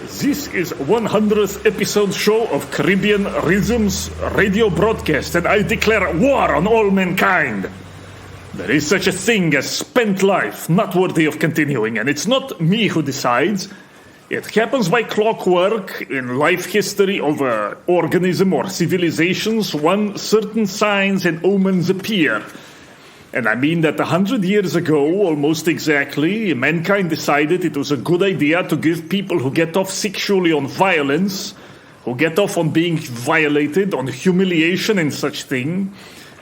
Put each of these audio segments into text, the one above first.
This is 100th episode show of Caribbean Rhythms radio broadcast, and I declare war on all mankind. There is such a thing as spent life, not worthy of continuing, and it's not me who decides. It happens by clockwork in life history of an organism or civilizations when certain signs and omens appear. And I mean that 100 years ago, almost exactly, mankind decided it was a good idea to give people who get off sexually on violence, who get off on being violated, on humiliation and such thing,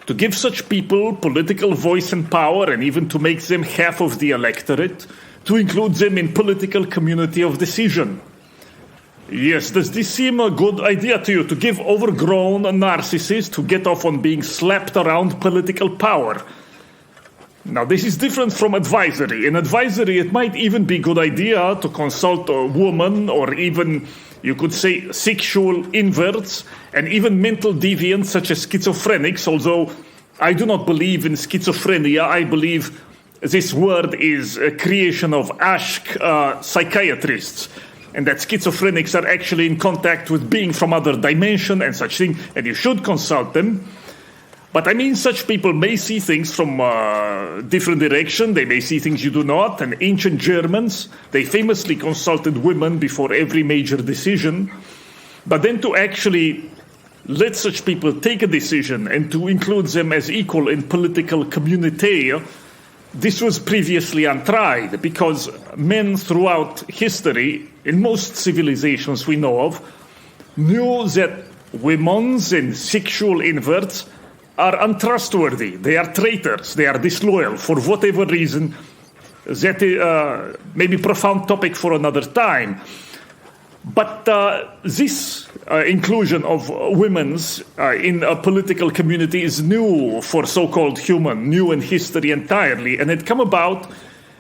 to give such people political voice and power, and even to make them half of the electorate, to include them in political community of decision. Yes, does this seem a good idea to you, to give overgrown narcissists who get off on being slapped around political power? Now, this is different from advisory. In advisory, it might even be a good idea to consult a woman, or even, you could say, sexual inverts, and even mental deviants such as schizophrenics, although I do not believe in schizophrenia. I believe this word is a creation of Ashk psychiatrists, and that schizophrenics are actually in contact with being from other dimension and such thing, and you should consult them. But I mean, such people may see things from different direction. They may see things you do not. And ancient Germans, they famously consulted women before every major decision. But then to actually let such people take a decision and to include them as equal in political community, this was previously untried, because men throughout history, in most civilizations we know of, knew that women's and sexual inverts are untrustworthy, they are traitors, they are disloyal for whatever reason. That may be a profound topic for another time. But this inclusion of women's in a political community is new for so-called human, new in history entirely, and it came about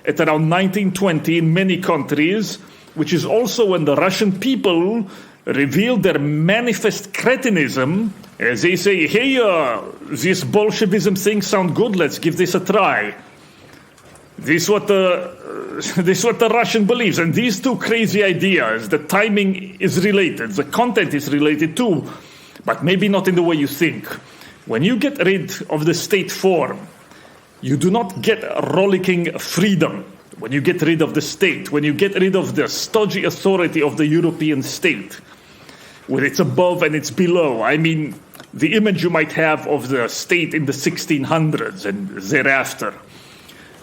at around 1920 in many countries, which is also when the Russian people revealed their manifest cretinism, as they say, hey, this Bolshevism thing sounds good, let's give this a try. This is what the Russian believes, and these two crazy ideas, the timing is related, the content is related too, but maybe not in the way you think. When you get rid of the state form, you do not get rollicking freedom. When you get rid of the state, when you get rid of the stodgy authority of the European state, with its above and its below, I mean, the image you might have of the state in the 1600s and thereafter.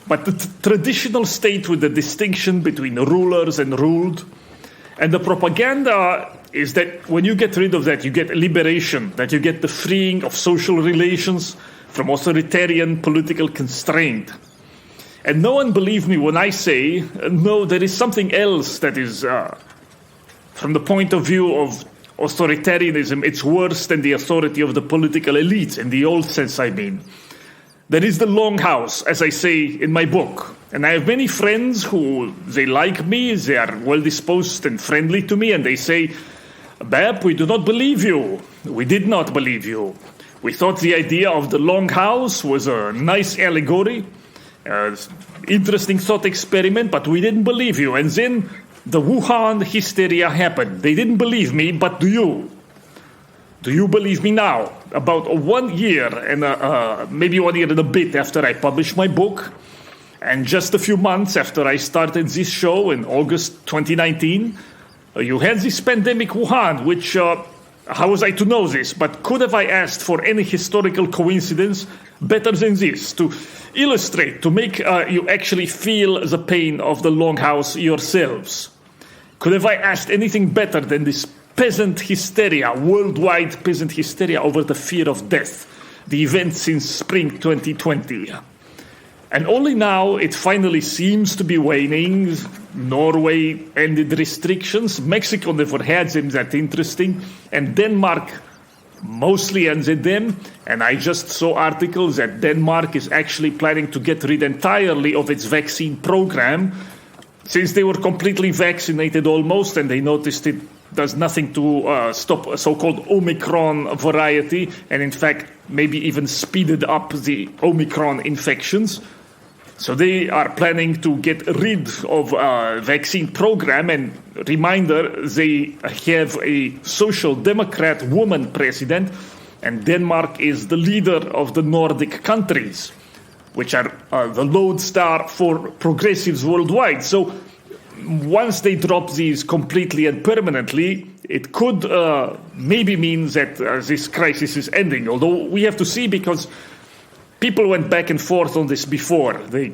But the traditional state with the distinction between rulers and ruled, and the propaganda is that when you get rid of that, you get liberation, that you get the freeing of social relations from authoritarian political constraint. And no one believes me when I say, no, there is something else that is, from the point of view of authoritarianism, it's worse than the authority of the political elites, in the old sense, I mean. There is the longhouse, as I say in my book. And I have many friends who, they like me, they are well-disposed and friendly to me, and they say, Bab, we do not believe you. We did not believe you. We thought the idea of the longhouse was a nice allegory, interesting thought experiment, but we didn't believe you. And then the Wuhan hysteria happened. They didn't believe me, but do you? Do you believe me now? About 1 year and maybe 1 year and a bit after I published my book, and just a few months after I started this show in August 2019, you had this pandemic Wuhan, which, how was I to know this? But could have I asked for any historical coincidence better than this, to illustrate, to make you actually feel the pain of the longhouse yourselves? Could have I asked anything better than this peasant hysteria, worldwide peasant hysteria over the fear of death, the event since spring 2020? And only now it finally seems to be waning. Norway ended restrictions, Mexico never had them that interesting, and Denmark mostly ended them. And I just saw articles that Denmark is actually planning to get rid entirely of its vaccine program, since they were completely vaccinated almost, and they noticed it does nothing to stop a so-called Omicron variety, and in fact maybe even speeded up the Omicron infections. So they are planning to get rid of a vaccine program, and reminder, they have a social democrat woman president, and Denmark is the leader of the Nordic countries, which are the lodestar for progressives worldwide. So once they drop these completely and permanently, it could maybe mean that this crisis is ending, although we have to see, because people went back and forth on this before. They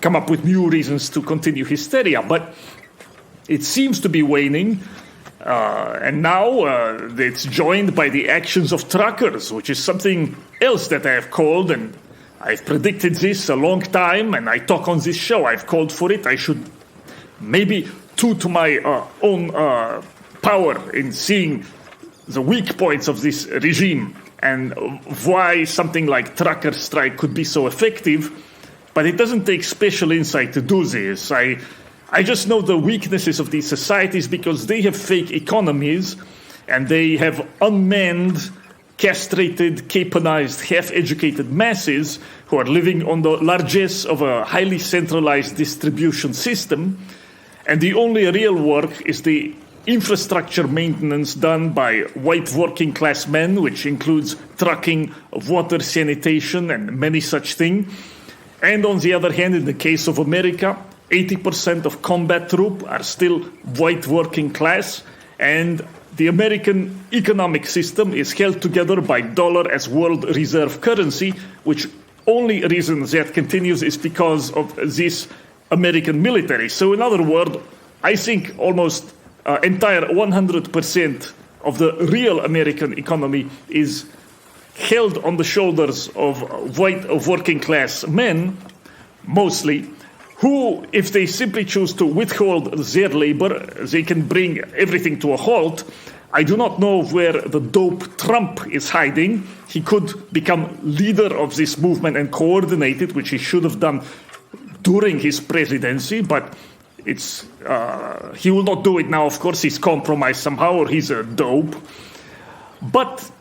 come up with new reasons to continue hysteria, but it seems to be waning, and now it's joined by the actions of truckers, which is something else that I have called, and I've predicted this a long time, and I talk on this show. I've called for it. I should maybe toot my own power in seeing the weak points of this regime and why something like trucker strike could be so effective, but it doesn't take special insight to do this. I just know the weaknesses of these societies because they have fake economies and they have unmanned, castrated, caponized, half-educated masses who are living on the largesse of a highly centralized distribution system, and the only real work is the infrastructure maintenance done by white working class men, which includes trucking, water sanitation, and many such things. And on the other hand, in the case of America, 80% of combat troops are still white working class, and the American economic system is held together by dollar as world reserve currency, which only reason that continues is because of this American military. So in other words, I think almost entire 100% of the real American economy is held on the shoulders of white working class men, mostly, who, if they simply choose to withhold their labor, they can bring everything to a halt. I do not know where the dope Trump is hiding. He could become leader of this movement and coordinate it, which he should have done during his presidency, but he will not do it now. Of course, he's compromised somehow, or he's a dope. But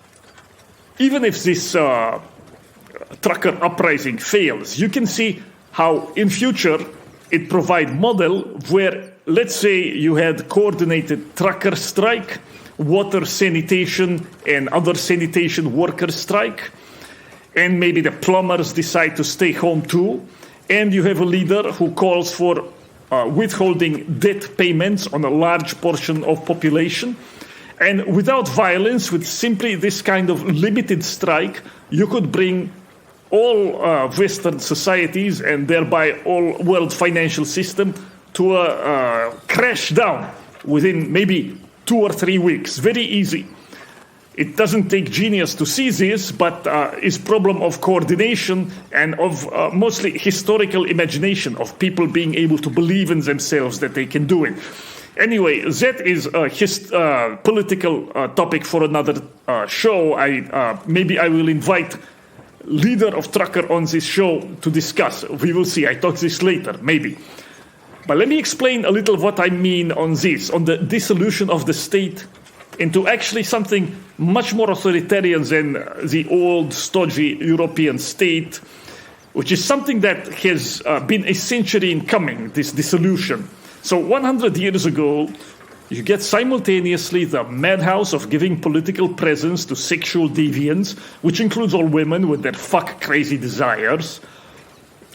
even if this trucker uprising fails, you can see how in future it provide model where, let's say, you had coordinated trucker strike, water sanitation and other sanitation worker strike, and maybe the plumbers decide to stay home too, and you have a leader who calls for withholding debt payments on a large portion of population. And without violence, with simply this kind of limited strike, you could bring all Western societies and thereby all world financial system to a crash down within maybe 2 or 3 weeks. Very easy. It doesn't take genius to see this, but it's problem of coordination and of mostly historical imagination of people being able to believe in themselves that they can do it. Anyway, that is a political topic for another show. Maybe I will invite leader of Trucker on this show to discuss. We will see. I talk this later, maybe. But let me explain a little what I mean on this, on the dissolution of the state into actually something much more authoritarian than the old, stodgy European state, which is something that has been a century in coming, this dissolution. So 100 years ago, you get simultaneously the madhouse of giving political presence to sexual deviants, which includes all women with their fuck-crazy desires.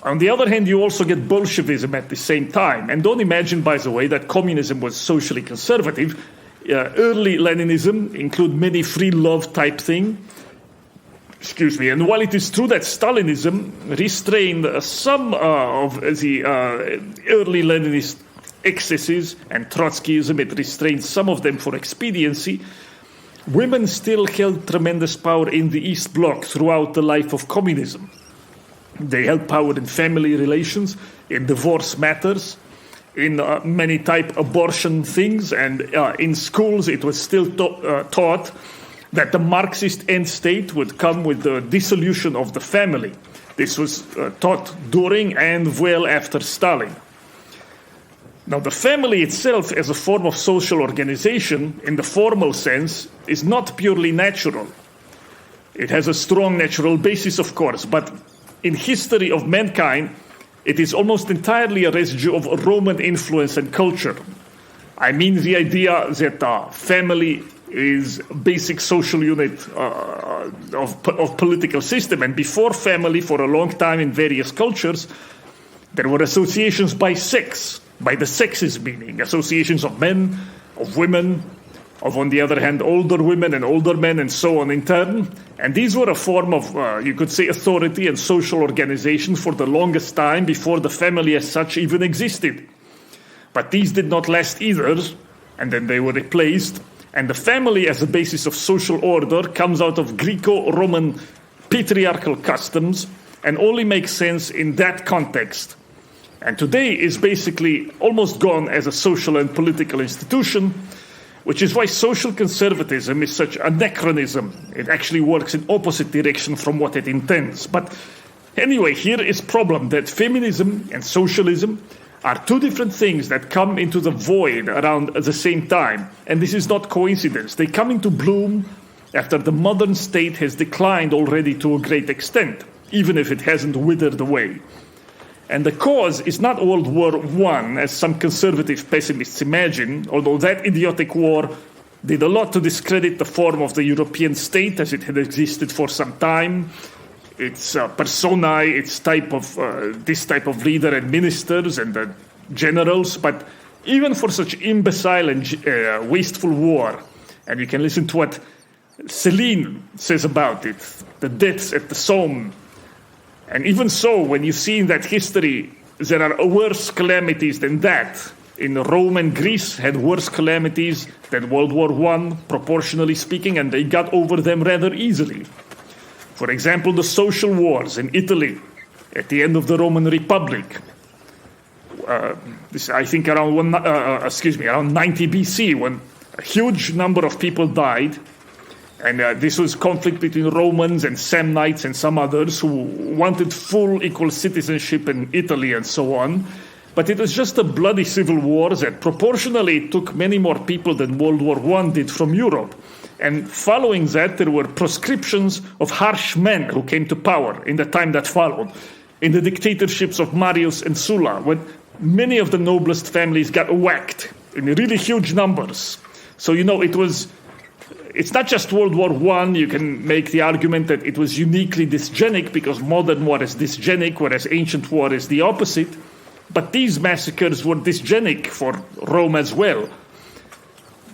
On the other hand, you also get Bolshevism at the same time. And don't imagine, by the way, that communism was socially conservative. Early Leninism include many free love type thing. And while it is true that Stalinism restrained some of the early Leninist excesses, and Trotskyism, it restrained some of them for expediency, women still held tremendous power in the East Bloc throughout the life of communism. They held power in family relations, in divorce matters, in many type abortion things, and in schools it was still taught that the Marxist end state would come with the dissolution of the family. This was taught during and well after Stalin. Now, the family itself as a form of social organization, in the formal sense, is not purely natural. It has a strong natural basis, of course, but in history of mankind, it is almost entirely a residue of Roman influence and culture. I mean the idea that family is a basic social unit of political system. And before family, for a long time in various cultures, there were associations by sex, by the sexes meaning, associations of men, of women, of, on the other hand, older women and older men, and so on in turn. And these were a form of, you could say, authority and social organization for the longest time before the family as such even existed. But these did not last either, and then they were replaced. And the family as a basis of social order comes out of Greco-Roman patriarchal customs and only makes sense in that context. And today is basically almost gone as a social and political institution, which is why social conservatism is such anachronism. It actually works in opposite direction from what it intends. But anyway, here is problem that feminism and socialism are two different things that come into the void around at the same time. And this is not coincidence. They come into bloom after the modern state has declined already to a great extent, even if it hasn't withered away. And the cause is not World War I, as some conservative pessimists imagine, although that idiotic war did a lot to discredit the form of the European state as it had existed for some time, its personae, its this type of leader and ministers and generals. But even for such imbecile and wasteful war, and you can listen to what Céline says about it, the deaths at the Somme. And even so, when you've seen that history, there are worse calamities than that. In Rome and Greece had worse calamities than World War I, proportionally speaking, and they got over them rather easily. For example, the social wars in Italy at the end of the Roman Republic. This, I think, around 90 BC, when a huge number of people died. And this was conflict between Romans and Samnites and some others who wanted full equal citizenship in Italy and so on. But it was just a bloody civil war that proportionally took many more people than World War I did from Europe. And following that, there were proscriptions of harsh men who came to power in the time that followed. In the dictatorships of Marius and Sulla, when many of the noblest families got whacked in really huge numbers. So, it's not just World War I. You can make the argument that it was uniquely dysgenic because modern war is dysgenic, whereas ancient war is the opposite. But these massacres were dysgenic for Rome as well.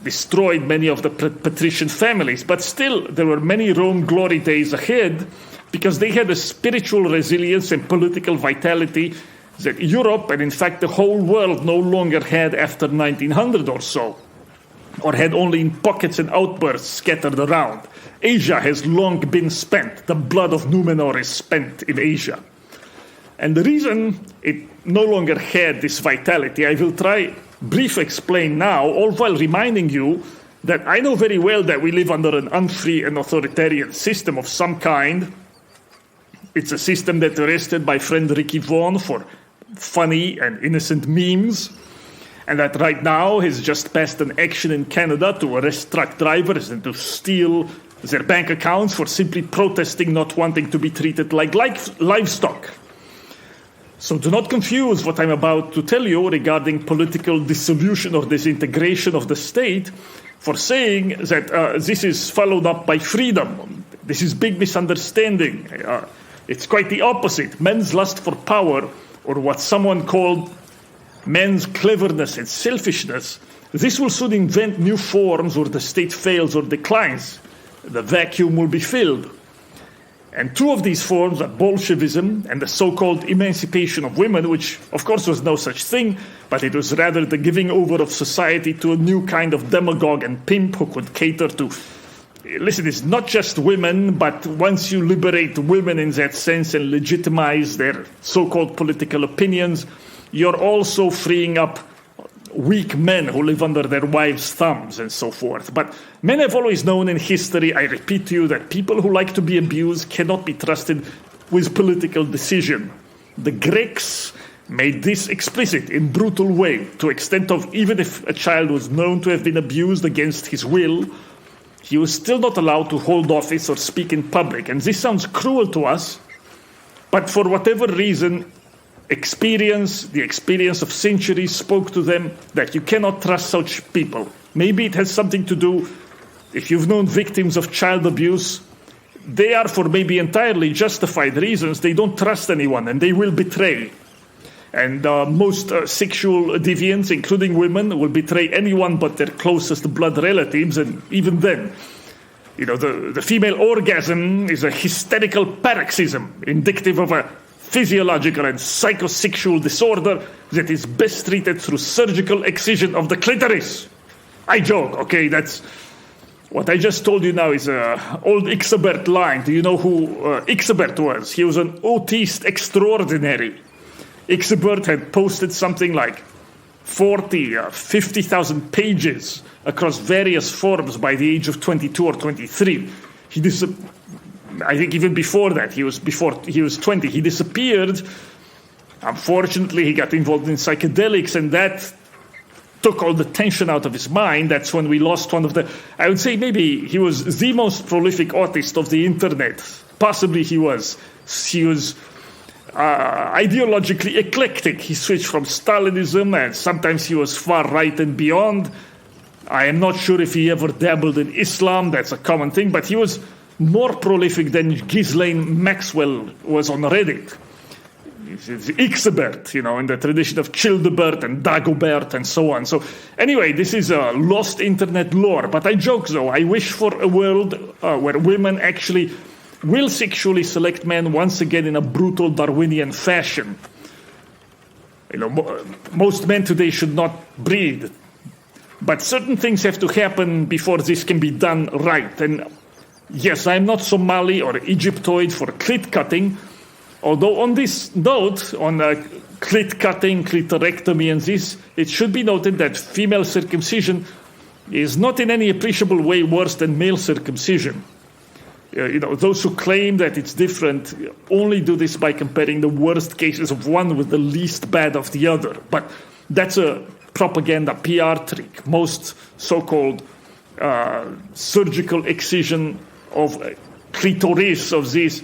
Destroyed many of the patrician families. But still, there were many Rome glory days ahead because they had a spiritual resilience and political vitality that Europe, and in fact the whole world, no longer had after 1900 or so, or had only in pockets and outbursts scattered around. Asia has long been spent. The blood of Numenor is spent in Asia. And the reason it no longer had this vitality, I will try briefly explain now, all while reminding you that I know very well that we live under an unfree and authoritarian system of some kind. It's a system that arrested my friend Ricky Vaughan for funny and innocent memes, and that right now has just passed an action in Canada to arrest truck drivers and to steal their bank accounts for simply protesting not wanting to be treated like livestock. So do not confuse what I'm about to tell you regarding political dissolution or disintegration of the state for saying that this is followed up by freedom. This is big misunderstanding. It's quite the opposite. Men's lust for power, or what someone called men's cleverness and selfishness, this will soon invent new forms where the state fails or declines. The vacuum will be filled. And two of these forms are Bolshevism and the so-called emancipation of women, which of course was no such thing, but it was rather the giving over of society to a new kind of demagogue and pimp who could cater to, listen, it's not just women, but once you liberate women in that sense and legitimize their so-called political opinions, you're also freeing up weak men who live under their wives' thumbs and so forth. But men have always known in history, I repeat to you, that people who like to be abused cannot be trusted with political decision. The Greeks made this explicit in brutal way, to extent of even if a child was known to have been abused against his will, he was still not allowed to hold office or speak in public. And this sounds cruel to us, but for whatever reason, the experience of centuries spoke to them that you cannot trust such people. Maybe it has something to do, if you've known victims of child abuse, they are, for maybe entirely justified reasons, they don't trust anyone and they will betray. And most sexual deviants, including women, will betray anyone but their closest blood relatives, and even then, the female orgasm is a hysterical paroxysm indicative of a physiological and psychosexual disorder that is best treated through surgical excision of the clitoris. I joke, okay? That's what I just told you now is an old Ixabert line. Do you know who Ixabert was? He was an autiste extraordinary. Ixabert had posted something like 50,000 pages across various forums by the age of 22 or 23. I think even before that, before he was 20, he disappeared. Unfortunately, he got involved in psychedelics, and that took all the tension out of his mind. That's when we lost one of I would say maybe he was the most prolific autist of the internet. Possibly he was ideologically eclectic. He switched from Stalinism, and sometimes he was far right and beyond. I am not sure if he ever dabbled in Islam. That's a common thing, but he was more prolific than Ghislaine Maxwell was on Reddit. It's Ixabert, in the tradition of Childebert and Dagobert and so on. So anyway, this is a lost internet lore. But I joke, though. I wish for a world where women actually will sexually select men once again in a brutal Darwinian fashion. Most men today should not breed. But certain things have to happen before this can be done right. And yes, I'm not Somali or Egyptoid for clit cutting, although on this note, on clit cutting, clitorectomy and this, it should be noted that female circumcision is not in any appreciable way worse than male circumcision. Those who claim that it's different only do this by comparing the worst cases of one with the least bad of the other. But that's a propaganda PR trick. Most so-called surgical excision of clitoris of this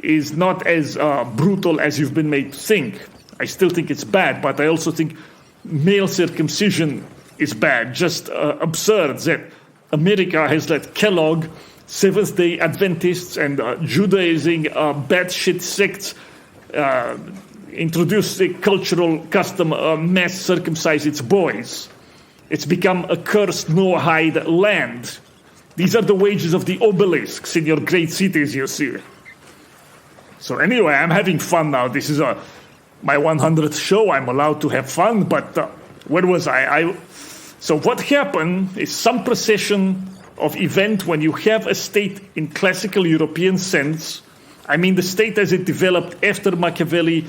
is not as brutal as you've been made to think. I still think it's bad, but I also think male circumcision is bad. Just absurd that America has let Kellogg, Seventh-day Adventists, and Judaizing batshit sects introduce the cultural custom mass circumcise its boys. It's become a cursed no-hide land. These are the wages of the obelisks in your great cities, you see. So anyway, I'm having fun now. This is my 100th show. I'm allowed to have fun, but where was I? So what happened is some procession of event when you have a state in classical European sense. I mean the state as it developed after Machiavelli,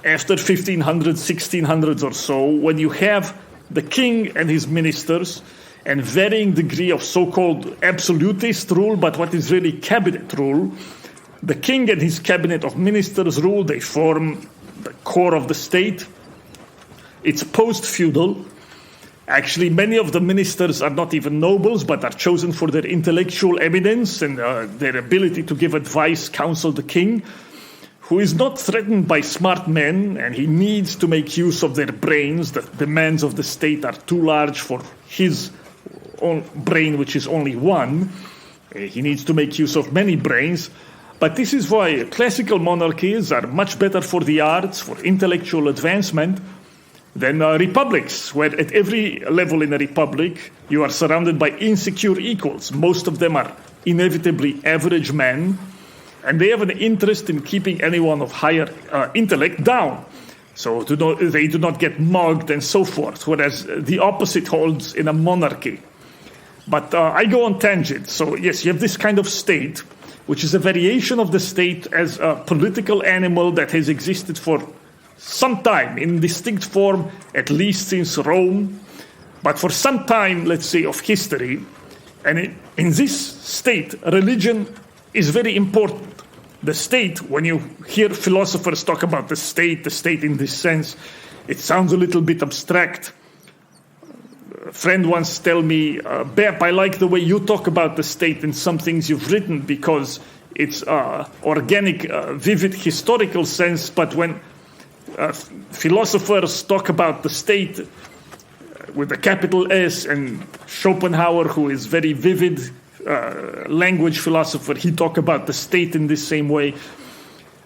after 1500s, 1600s or so, when you have the king and his ministers and varying degree of so-called absolutist rule, but what is really cabinet rule. The king and his cabinet of ministers rule. They form the core of the state. It's post-feudal. Actually, many of the ministers are not even nobles, but are chosen for their intellectual eminence and their ability to give advice, counsel the king, who is not threatened by smart men, and he needs to make use of their brains. The demands of the state are too large for his own brain, which is only one. He needs to make use of many brains. But this is why classical monarchies are much better for the arts, for intellectual advancement, than republics, where at every level in a republic, you are surrounded by insecure equals. Most of them are inevitably average men, and they have an interest in keeping anyone of higher intellect down. So they do not get mugged and so forth, whereas the opposite holds in a monarchy. But I go on tangent. So yes, you have this kind of state, which is a variation of the state as a political animal that has existed for some time, in distinct form, at least since Rome, but for some time, let's say, of history. And in this state, religion is very important. The state, when you hear philosophers talk about the state in this sense, it sounds a little bit abstract. A friend once told me, Bep, I like the way you talk about the state in some things you've written because it's organic, vivid, historical sense, but when philosophers talk about the state with a capital S, and Schopenhauer, who is very vivid language philosopher, he talk about the state in this same way.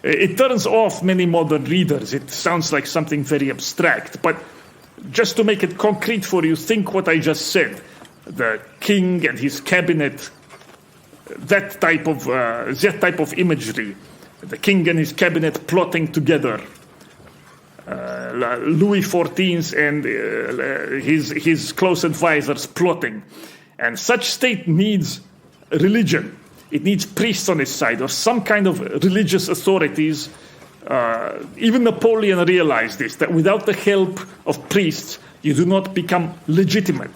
It turns off many modern readers. It sounds like something very abstract. But just to make it concrete for you, think what I just said. The king and his cabinet, that type of imagery. The king and his cabinet plotting together. Louis XIV and his close advisors plotting. And such state needs religion. It needs priests on its side, or some kind of religious authorities. Even Napoleon realized this, that without the help of priests, you do not become legitimate.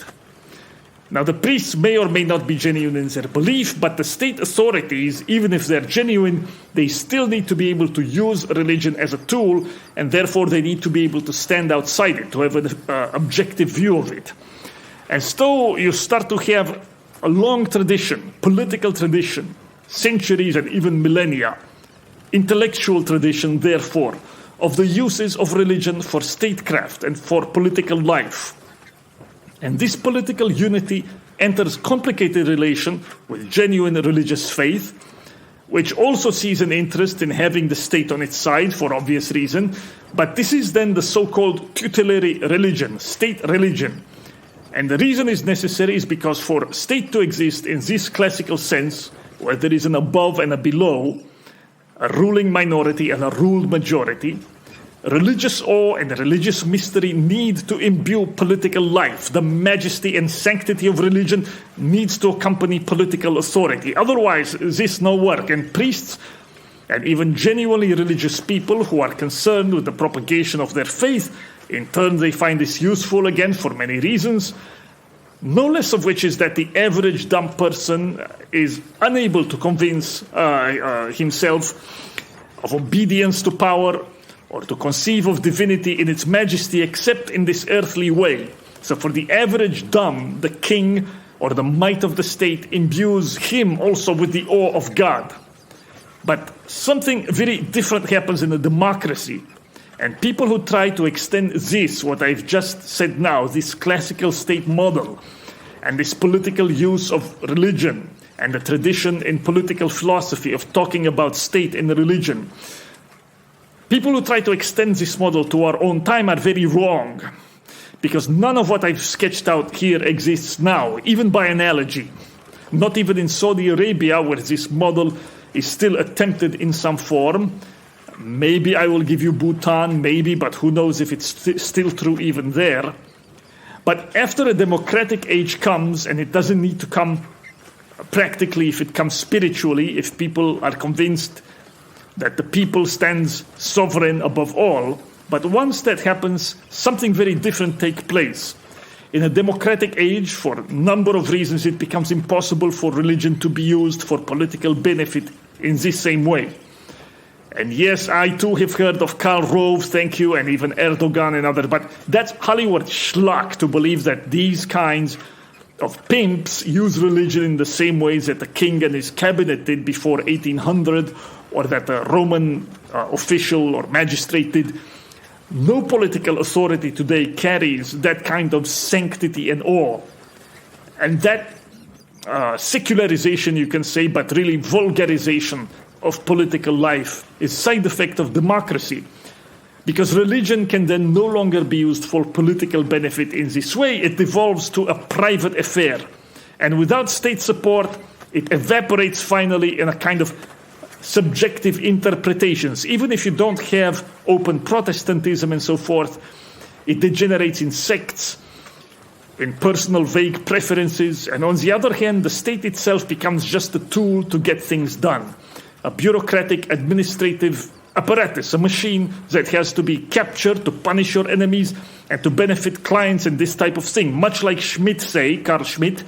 Now, the priests may or may not be genuine in their belief, but the state authorities, even if they're genuine, they still need to be able to use religion as a tool, and therefore they need to be able to stand outside it, to have an objective view of it. And so you start to have a long tradition, political tradition, centuries and even millennia, intellectual tradition, therefore, of the uses of religion for statecraft and for political life. And this political unity enters complicated relation with genuine religious faith, which also sees an interest in having the state on its side for obvious reason. But this is then the so-called tutelary religion, state religion. And the reason is necessary is because for state to exist in this classical sense, where there is an above and a below, a ruling minority and a ruled majority, religious awe and religious mystery need to imbue political life. The majesty and sanctity of religion needs to accompany political authority. Otherwise, this no work. And priests and even genuinely religious people who are concerned with the propagation of their faith, in turn they find this useful again for many reasons, no less of which is that the average dumb person is unable to convince himself of obedience to power, or to conceive of divinity in its majesty except in this earthly way. So for the average dumb, the king or the might of the state imbues him also with the awe of God. But something very different happens in a democracy. And people who try to extend this, what I've just said now, this classical state model, and this political use of religion, and the tradition in political philosophy of talking about state and religion, people who try to extend this model to our own time are very wrong, because none of what I've sketched out here exists now, even by analogy. Not even in Saudi Arabia, where this model is still attempted in some form. Maybe I will give you Bhutan, maybe, but who knows if it's still true even there. But after a democratic age comes, and it doesn't need to come practically, if it comes spiritually, if people are convinced that the people stands sovereign above all. But once that happens, something very different takes place. In a democratic age, for a number of reasons, it becomes impossible for religion to be used for political benefit in this same way. And yes, I too have heard of Karl Rove, thank you, and even Erdogan and others, but that's Hollywood schlock to believe that these kinds of pimps use religion in the same ways that the king and his cabinet did before 1800, or that a Roman official or magistrate did. No political authority today carries that kind of sanctity and awe. And that secularization, you can say, but really vulgarization of political life is side effect of democracy. Because religion can then no longer be used for political benefit in this way. It devolves to a private affair. And without state support, it evaporates finally in a kind of subjective interpretations. Even if you don't have open Protestantism and so forth, it degenerates in sects, in personal vague preferences, and on the other hand, the state itself becomes just a tool to get things done. A bureaucratic administrative apparatus, a machine that has to be captured to punish your enemies and to benefit clients and this type of thing. Much like Carl Schmitt,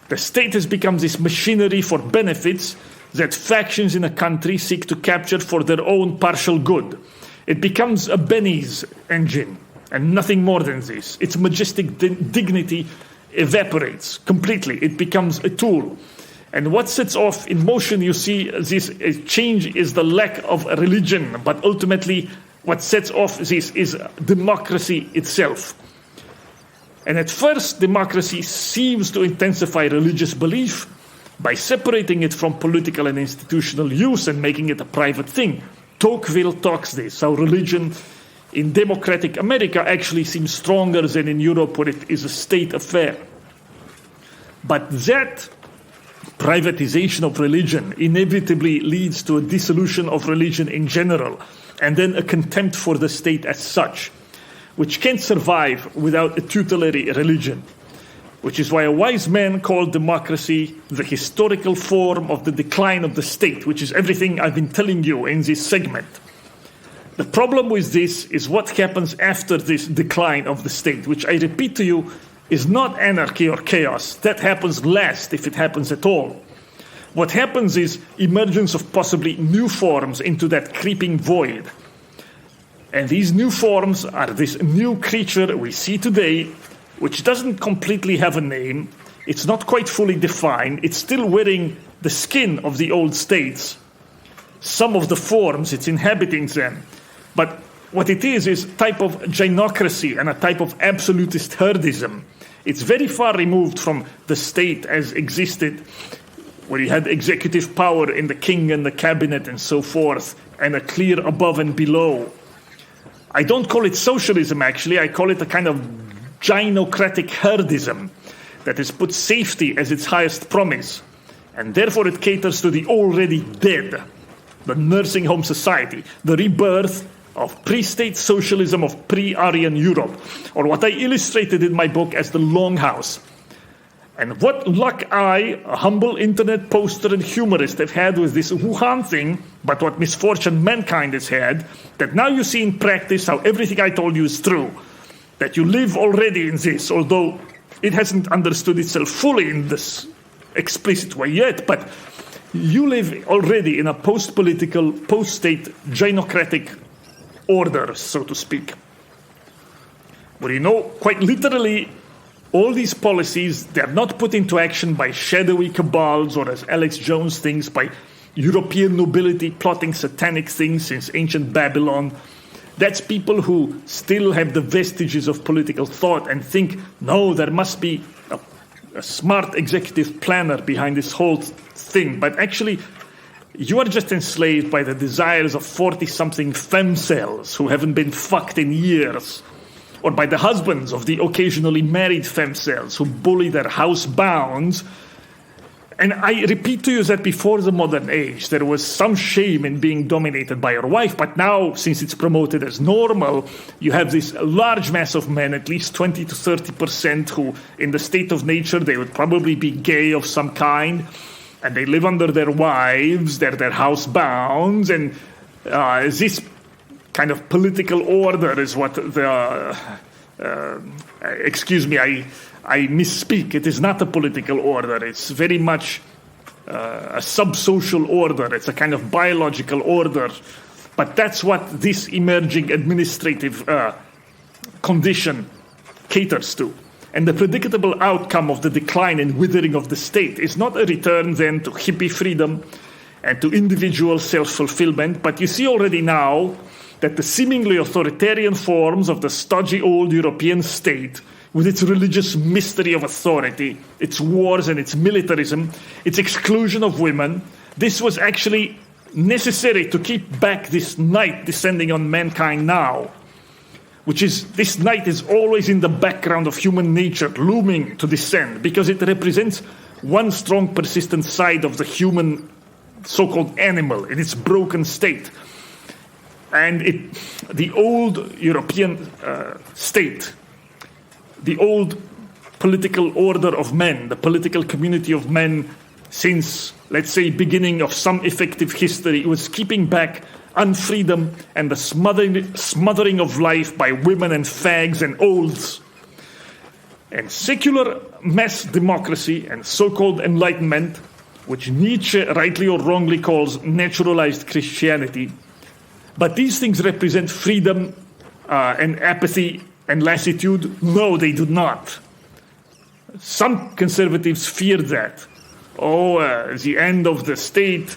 the state has become this machinery for benefits that factions in a country seek to capture for their own partial good. It becomes a Benny's engine, and nothing more than this. Its majestic dignity evaporates completely. It becomes a tool. And what sets off in motion, you see, this change is the lack of religion, but ultimately what sets off this is democracy itself. And at first, democracy seems to intensify religious belief by separating it from political and institutional use and making it a private thing. Tocqueville talks this, how religion in democratic America actually seems stronger than in Europe, where it is a state affair. But that privatization of religion inevitably leads to a dissolution of religion in general, and then a contempt for the state as such, which can't survive without a tutelary religion, which is why a wise man called democracy the historical form of the decline of the state, which is everything I've been telling you in this segment. The problem with this is what happens after this decline of the state, which I repeat to you is not anarchy or chaos. That happens last, if it happens at all. What happens is emergence of possibly new forms into that creeping void. And these new forms are this new creature we see today, which doesn't completely have a name. It's not quite fully defined. It's still wearing the skin of the old states. Some of the forms, it's inhabiting them. But what it is a type of gynocracy and a type of absolutist herdism. It's very far removed from the state as existed, where you had executive power in the king and the cabinet and so forth, and a clear above and below. I don't call it socialism, actually. I call it a kind of gynocratic herdism that has put safety as its highest promise, and therefore it caters to the already dead, the nursing home society, the rebirth of pre-state socialism of pre-Aryan Europe, or what I illustrated in my book as the Longhouse. And what luck I, a humble internet poster and humorist, have had with this Wuhan thing, but what misfortune mankind has had, that now you see in practice how everything I told you is true. That you live already in this, although it hasn't understood itself fully in this explicit way yet, but you live already in a post-political, post-state, gynocratic order, so to speak. Where quite literally, all these policies, they're not put into action by shadowy cabals or, as Alex Jones thinks, by European nobility plotting satanic things since ancient Babylon. That's people who still have the vestiges of political thought and think, no, there must be a smart executive planner behind this whole thing. But actually, you are just enslaved by the desires of 40-something femcells who haven't been fucked in years, or by the husbands of the occasionally married femcells who bully their housebounds. And I repeat to you that before the modern age, there was some shame in being dominated by your wife, but now, since it's promoted as normal, you have this large mass of men, at least 20 to 30%, who, in the state of nature, they would probably be gay of some kind, and they live under their wives, they're their housebounds, and this kind of political order is what the... excuse me, I misspeak. It is not a political order. It's very much a sub-social order. It's a kind of biological order. But that's what this emerging administrative condition caters to. And the predictable outcome of the decline and withering of the state is not a return then to hippie freedom and to individual self-fulfillment, but you see already now that the seemingly authoritarian forms of the stodgy old European state, with its religious mystery of authority, its wars and its militarism, its exclusion of women, this was actually necessary to keep back this night descending on mankind now, which is, this night is always in the background of human nature, looming to descend, because it represents one strong, persistent side of the human so-called animal in its broken state. And the old European state, the old political order of men, the political community of men since, let's say, beginning of some effective history, was keeping back unfreedom and the smothering of life by women and fags and olds. And secular mass democracy and so-called enlightenment, which Nietzsche rightly or wrongly calls naturalized Christianity, but these things represent freedom and apathy and lassitude. No, they do not. Some conservatives fear that. The end of the state,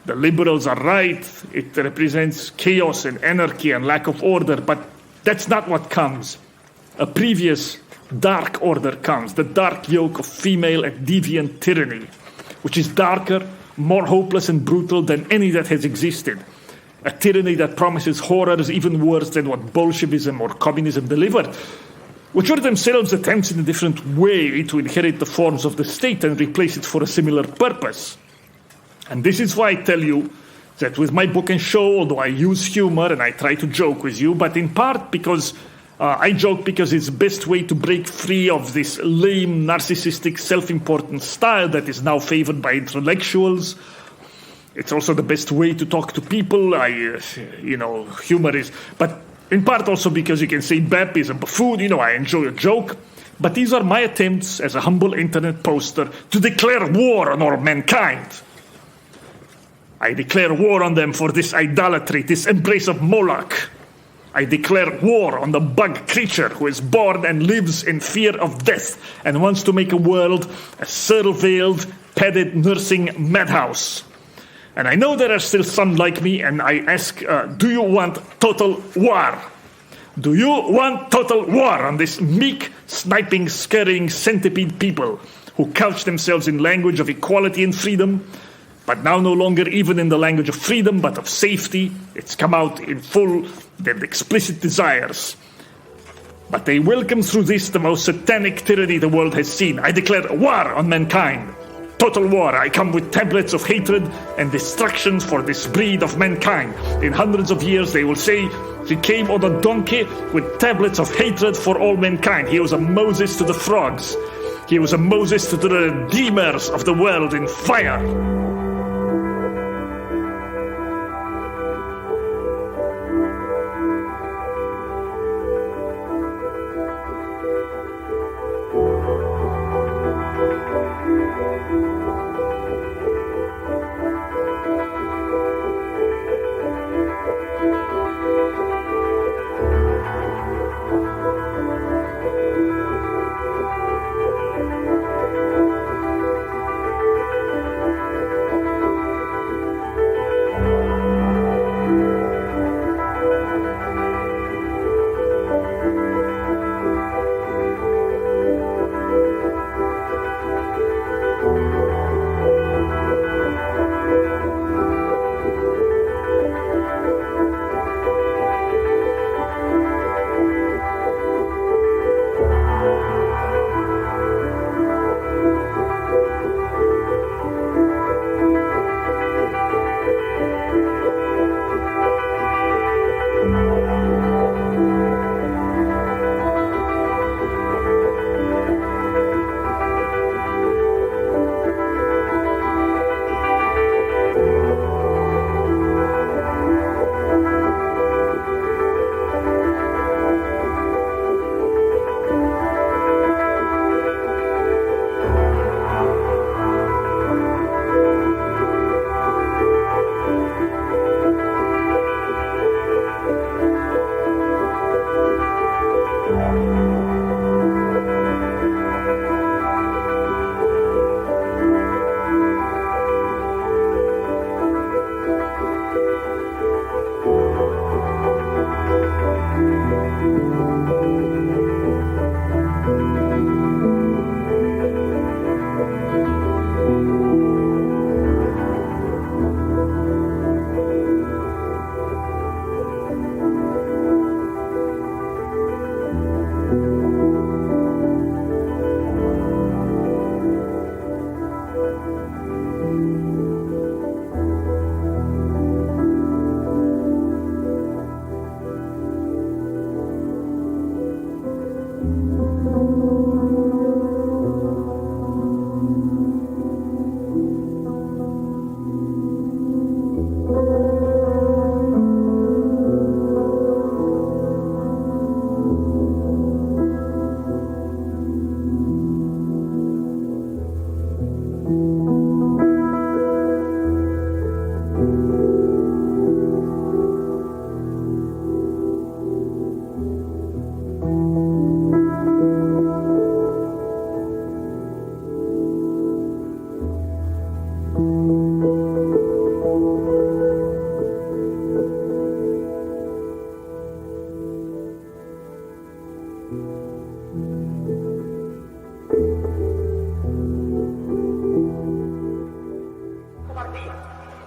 The liberals are right. It represents chaos and anarchy and lack of order, but that's not what comes. A previous dark order comes, the dark yoke of female and deviant tyranny, which is darker, more hopeless and brutal than any that has existed. A tyranny that promises horrors even worse than what Bolshevism or communism delivered, which were themselves attempts in a different way to inherit the forms of the state and replace it for a similar purpose. And this is why I tell you that with my book and show, although I use humor and I try to joke with you, but in part because I joke because it's the best way to break free of this lame, narcissistic, self-important style that is now favored by intellectuals. It's also the best way to talk to people. Humor is... But in part also because you can say Bep is a buffoon, I enjoy a joke. But these are my attempts as a humble internet poster to declare war on all mankind. I declare war on them for this idolatry, this embrace of Moloch. I declare war on the bug creature who is born and lives in fear of death and wants to make a world a surveilled, padded nursing madhouse. And I know there are still some like me, and I ask, do you want total war? Do you want total war on this meek, sniping, scurrying centipede people who couch themselves in language of equality and freedom, but now no longer even in the language of freedom, but of safety? It's come out in full their explicit desires. But they welcome through this the most satanic tyranny the world has seen. I declare war on mankind. Total war. I come with tablets of hatred and destruction for this breed of mankind. In hundreds of years they will say, he came on a donkey with tablets of hatred for all mankind. He was a Moses to the frogs. He was a Moses to the redeemers of the world in fire.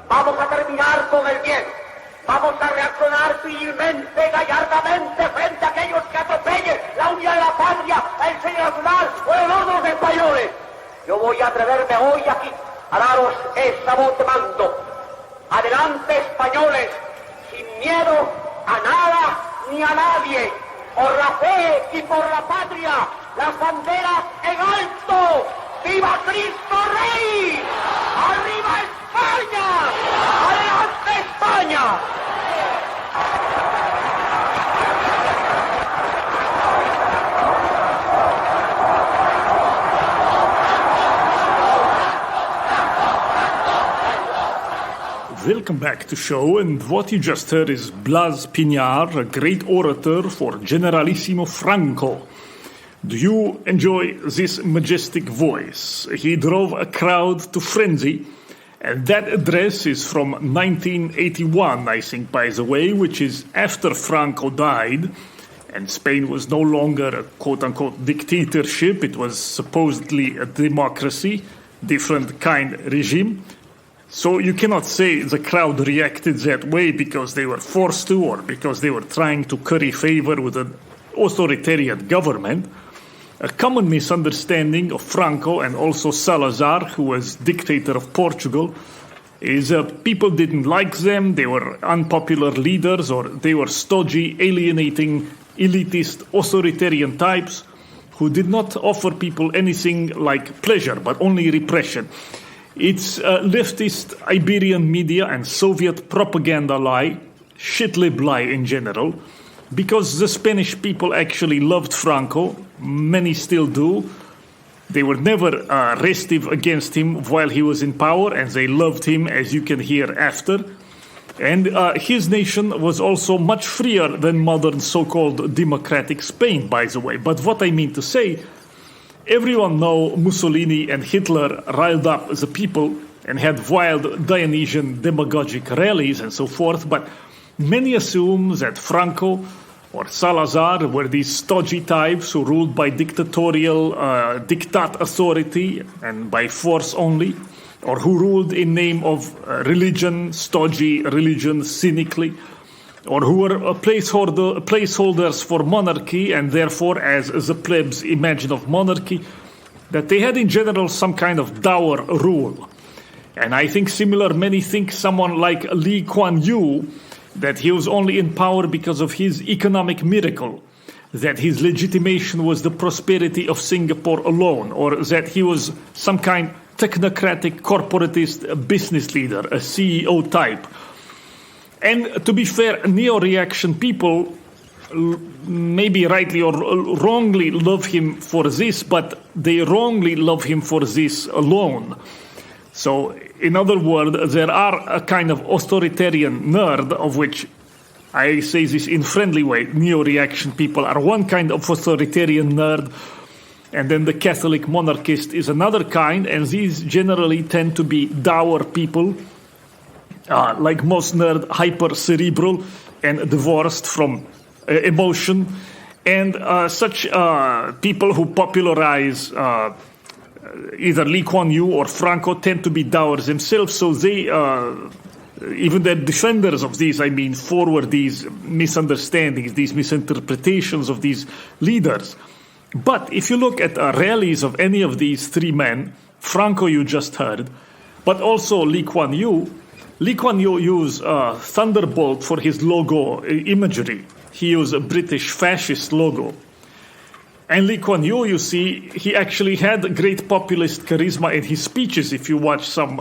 Vamos a terminar con el bien. Vamos a reaccionar civilmente, gallardamente, frente a aquellos que atropellen la unidad de la patria, el señor nacional o el honor de los españoles. Yo voy a atreverme hoy aquí a daros esa voz de mando. Adelante, españoles, sin miedo a nada ni a nadie. Por la fe y por la patria, las banderas en alto. ¡Viva Cristo Rey! ¡Arriba España! ¡Adelante España! Welcome back to show, and what you just heard is Blas Piñar, a great orator for Generalissimo Franco. Do you enjoy this majestic voice? He drove a crowd to frenzy, and that address is from 1981, I think, by the way, which is after Franco died, and Spain was no longer a quote-unquote dictatorship. It was supposedly a democracy, different kind regime. So you cannot say the crowd reacted that way because they were forced to or because they were trying to curry favor with an authoritarian government. A common misunderstanding of Franco and also Salazar, who was dictator of Portugal, is people didn't like them, they were unpopular leaders, or they were stodgy, alienating, elitist, authoritarian types who did not offer people anything like pleasure, but only repression. It's leftist Iberian media and Soviet propaganda lie, shit-lib lie in general, because the Spanish people actually loved Franco, many still do. They were never restive against him while he was in power, and they loved him, as you can hear after. And his nation was also much freer than modern so-called democratic Spain, by the way. But what I mean to say, everyone know Mussolini and Hitler riled up the people and had wild Dionysian demagogic rallies and so forth, but many assume that Franco or Salazar were these stodgy types who ruled by dictatorial diktat authority and by force only, or who ruled in name of religion, stodgy religion, cynically, or who were placeholders for monarchy, and therefore, as the plebs imagine of monarchy, that they had in general some kind of dour rule. And I think similar, many think someone like Lee Kuan Yew, that he was only in power because of his economic miracle, that his legitimation was the prosperity of Singapore alone, or that he was some kind technocratic corporatist business leader, a CEO type. And to be fair, neo-reaction people maybe rightly or wrongly love him for this, but they wrongly love him for this alone. So, in other words, there are a kind of authoritarian nerd, of which I say this in friendly way, neo-reaction people are one kind of authoritarian nerd, and then the Catholic monarchist is another kind, and these generally tend to be dour people, like most nerd, hyper-cerebral and divorced from emotion, and such people who popularize either Lee Kuan Yew or Franco tend to be dour themselves, so they, even the defenders of these, forward these misunderstandings, these misinterpretations of these leaders. But if you look at rallies of any of these three men, Franco you just heard, but also Lee Kuan Yew used Thunderbolt for his logo imagery. He used a British fascist logo. And Lee Kuan Yew, you see, he actually had great populist charisma in his speeches. If you watch some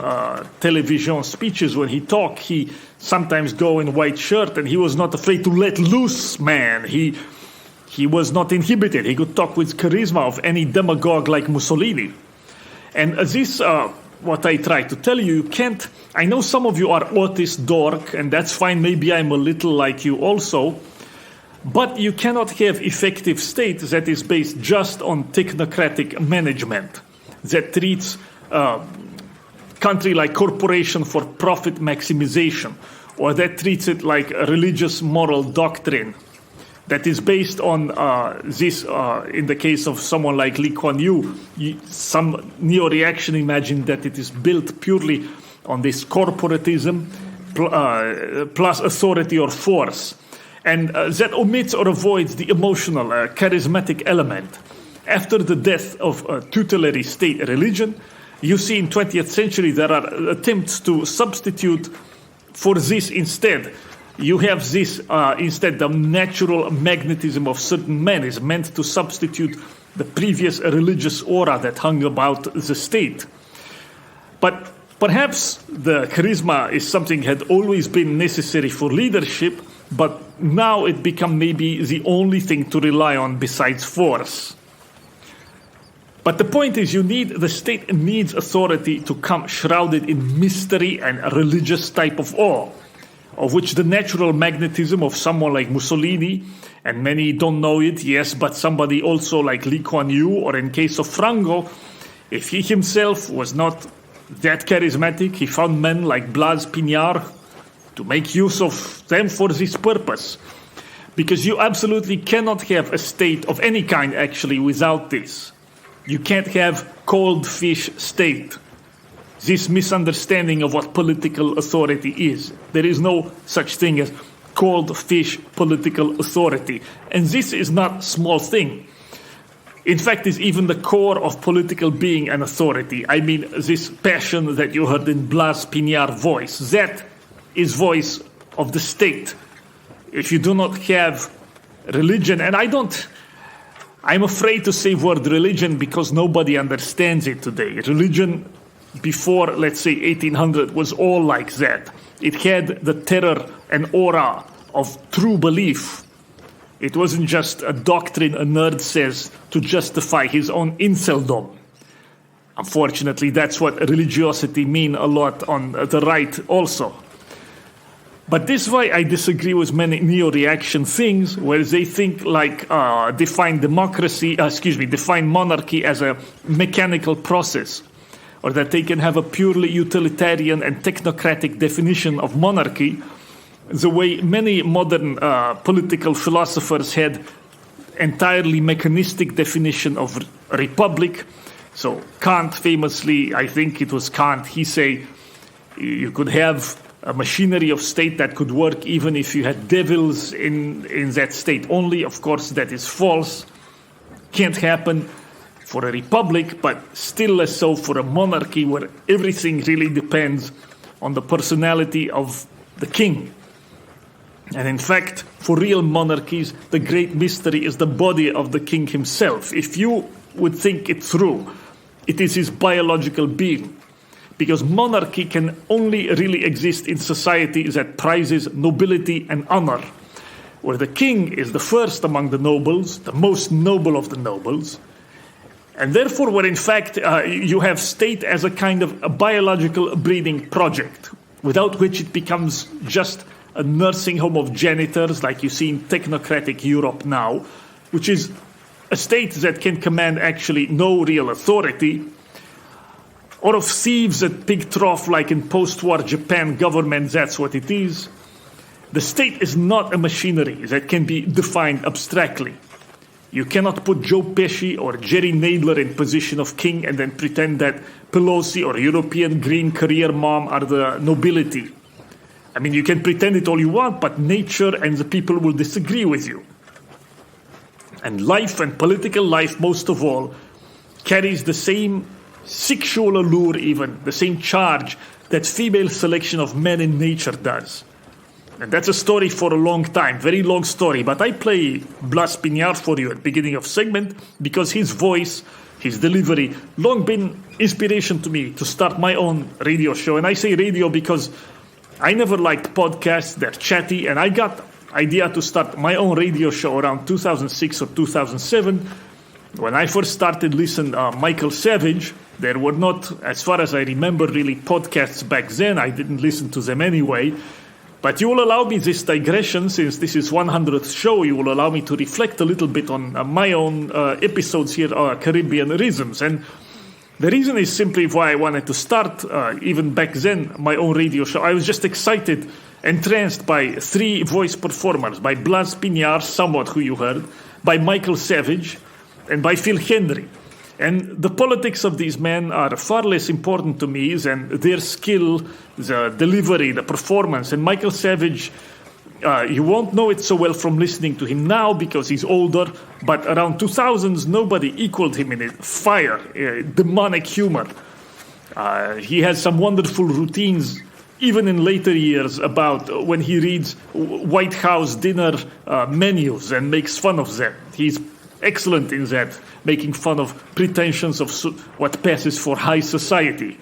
television speeches when he talked, he sometimes go in white shirt, and he was not afraid to let loose, man. He was not inhibited. He could talk with charisma of any demagogue like Mussolini. And this, what I try to tell you, you can't... I know some of you are autist dork, and that's fine. Maybe I'm a little like you also. But you cannot have effective state that is based just on technocratic management, that treats country like corporation for profit maximization, or that treats it like a religious moral doctrine, that is based on this, in the case of someone like Lee Kuan Yew, some neo-reaction imagined that it is built purely on this corporatism plus authority or force. And that omits or avoids the emotional, charismatic element. After the death of a tutelary state religion, you see in 20th century there are attempts to substitute for this instead. You have this instead, the natural magnetism of certain men is meant to substitute the previous religious aura that hung about the state. But perhaps the charisma is something had always been necessary for leadership, but now it become maybe the only thing to rely on besides force. But the point is, the state needs authority to come shrouded in mystery and a religious type of awe, of which the natural magnetism of someone like Mussolini, and many don't know it, yes, but somebody also like Lee Kuan Yew, or in case of Franco, if he himself was not that charismatic, he found men like Blas Piñar to make use of them for this purpose. Because you absolutely cannot have a state of any kind actually without this. You can't have cold fish state. This misunderstanding of what political authority is. There is no such thing as cold fish political authority. And this is not a small thing. In fact, it's even the core of political being and authority. I mean, this passion that you heard in Blas Piñar's voice, that is voice of the state. If you do not have religion, and I'm afraid to say word religion because nobody understands it today. Religion before, let's say, 1800 was all like that. It had the terror and aura of true belief. It wasn't just a doctrine a nerd says to justify his own inceldom. Unfortunately, that's what religiosity mean a lot on the right also. But this is why I disagree with many neo-reaction things, where they think like define monarchy as a mechanical process, or that they can have a purely utilitarian and technocratic definition of monarchy, the way many modern political philosophers had entirely mechanistic definition of republic. So Kant famously, I think it was Kant, he say you could have a machinery of state that could work even if you had devils in that state only. Of course, that is false. Can't happen for a republic, but still less so for a monarchy where everything really depends on the personality of the king. And in fact, for real monarchies, the great mystery is the body of the king himself. If you would think it through, it is his biological being. Because monarchy can only really exist in society that prizes nobility and honor, where the king is the first among the nobles, the most noble of the nobles, and therefore where in fact you have state as a kind of a biological breeding project, without which it becomes just a nursing home of janitors like you see in technocratic Europe now, which is a state that can command actually no real authority, or of thieves at pig trough like in post-war Japan government, that's what it is. The state is not a machinery that can be defined abstractly. You cannot put Joe Pesci or Jerry Nadler in position of king and then pretend that Pelosi or European Green career mom are the nobility. I mean, you can pretend it all you want, but nature and the people will disagree with you. And life, and political life most of all, carries the same sexual allure even, the same charge that female selection of men in nature does. And that's a story for a long time, very long story, but I play Blas Piñar for you at the beginning of segment because his voice, his delivery, long been inspiration to me to start my own radio show. And I say radio because I never liked podcasts, they're chatty, and I got idea to start my own radio show around 2006 or 2007. When I first started listening Michael Savage, there were not, as far as I remember, really podcasts back then. I didn't listen to them anyway. But you will allow me this digression, since this is 100th show, you will allow me to reflect a little bit on my own episodes here, Caribbean Rhythms. And the reason is simply why I wanted to start, even back then, my own radio show. I was just excited entranced by 3 voice performers, by Blas Piñar, somewhat who you heard, by Michael Savage, and by Phil Hendry. And the politics of these men are far less important to me than their skill, the delivery, the performance. And Michael Savage, you won't know it so well from listening to him now because he's older, but around 2000s, nobody equaled him in it. Fire, demonic humor. He has some wonderful routines, even in later years, about when he reads White House dinner menus and makes fun of them. He's excellent in that, making fun of pretensions of what passes for high society.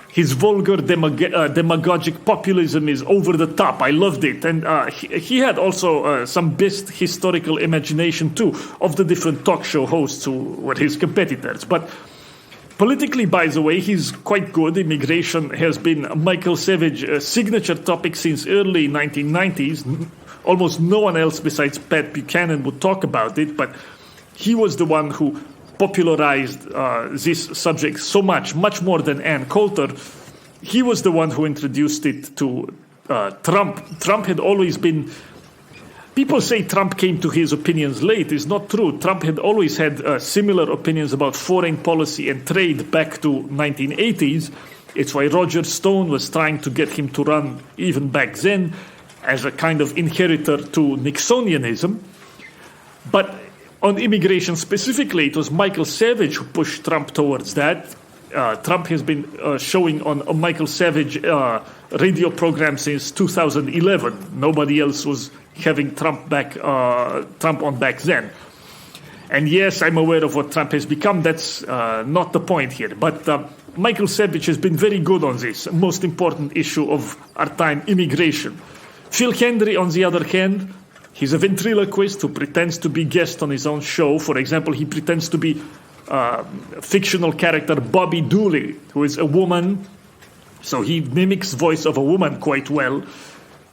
His vulgar demagogic populism is over the top. I loved it. And he had also some best historical imagination, too, of the different talk show hosts who were his competitors. But politically, by the way, he's quite good. Immigration has been Michael Savage's signature topic since early 1990s. Almost no one else besides Pat Buchanan would talk about it, but he was the one who popularized this subject so much more than Ann Coulter. He was the one who introduced it to Trump. Trump had always been... People say Trump came to his opinions late. It's not true. Trump had always had similar opinions about foreign policy and trade back to 1980s. It's why Roger Stone was trying to get him to run even back then as a kind of inheritor to Nixonianism. But on immigration specifically, it was Michael Savage who pushed Trump towards that. Trump has been showing on a Michael Savage radio program since 2011. Nobody else was having Trump on back then. And yes, I'm aware of what Trump has become. That's not the point here. But Michael Savage has been very good on this most important issue of our time, immigration. Phil Hendry, on the other hand, he's a ventriloquist who pretends to be guest on his own show. For example, he pretends to be fictional character Bobby Dooley, who is a woman. So he mimics the voice of a woman quite well.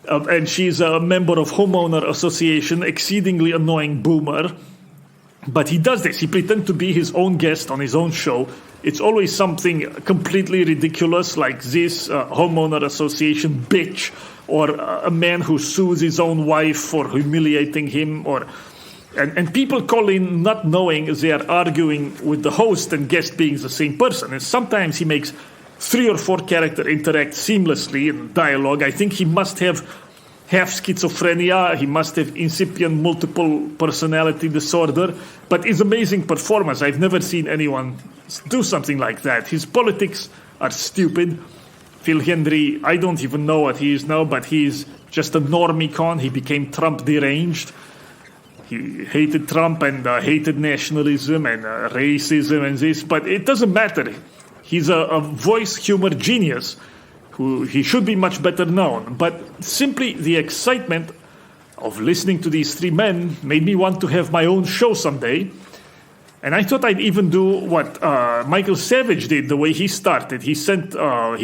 And she's a member of Homeowner Association, exceedingly annoying boomer. But he does this. He pretends to be his own guest on his own show. It's always something completely ridiculous, like this Homeowner Association bitch, or a man who sues his own wife for humiliating him, and people call in not knowing they are arguing with the host and guest being the same person. And sometimes he makes 3 or 4 characters interact seamlessly in dialogue. I think he must have half schizophrenia, he must have incipient multiple personality disorder, but it's amazing performance. I've never seen anyone do something like that. His politics are stupid. Phil Hendry, I don't even know what he is now, but he's just a normie con. He became Trump deranged. He hated Trump and hated nationalism and racism and this, but it doesn't matter. He's a voice humor genius who he should be much better known. But simply the excitement of listening to these 3 men made me want to have my own show someday. And I thought I'd even do what Michael Savage did the way he started. He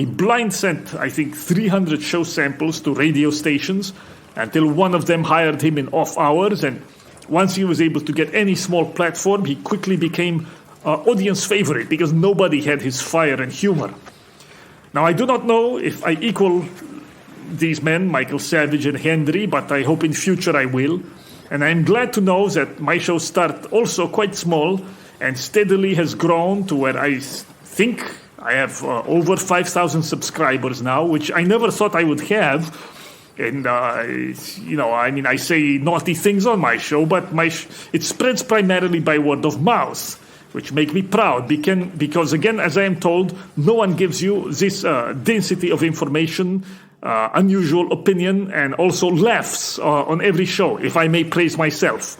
blind sent, I think, 300 show samples to radio stations until one of them hired him in off hours. And once he was able to get any small platform, he quickly became audience favorite because nobody had his fire and humor. Now, I do not know if I equal these men, Michael Savage and Hendry, but I hope in future I will. And I'm glad to know that my show started also quite small and steadily has grown to where I think I have over 5,000 subscribers now, which I never thought I would have. And, I say naughty things on my show, but it spreads primarily by word of mouth, which make me proud. Because, again, as I am told, no one gives you this density of information, unusual opinion, and also laughs on every show, if I may praise myself.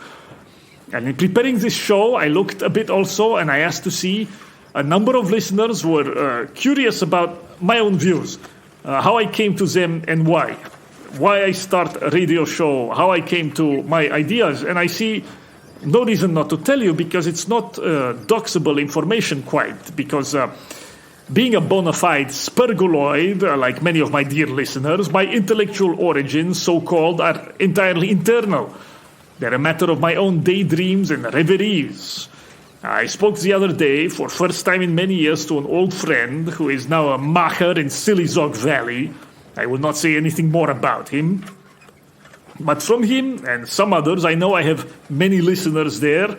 And in preparing this show, I looked a bit also, and I asked to see a number of listeners who were curious about my own views, how I came to them and why I start a radio show, how I came to my ideas. And I see no reason not to tell you, because it's not doxable information quite, because being a bona fide spurgoloid, like many of my dear listeners, my intellectual origins, so-called, are entirely internal. They're a matter of my own daydreams and reveries. I spoke the other day, for first time in many years, to an old friend who is now a macher in Silizog Valley. I will not say anything more about him. But from him and some others, I know I have many listeners there.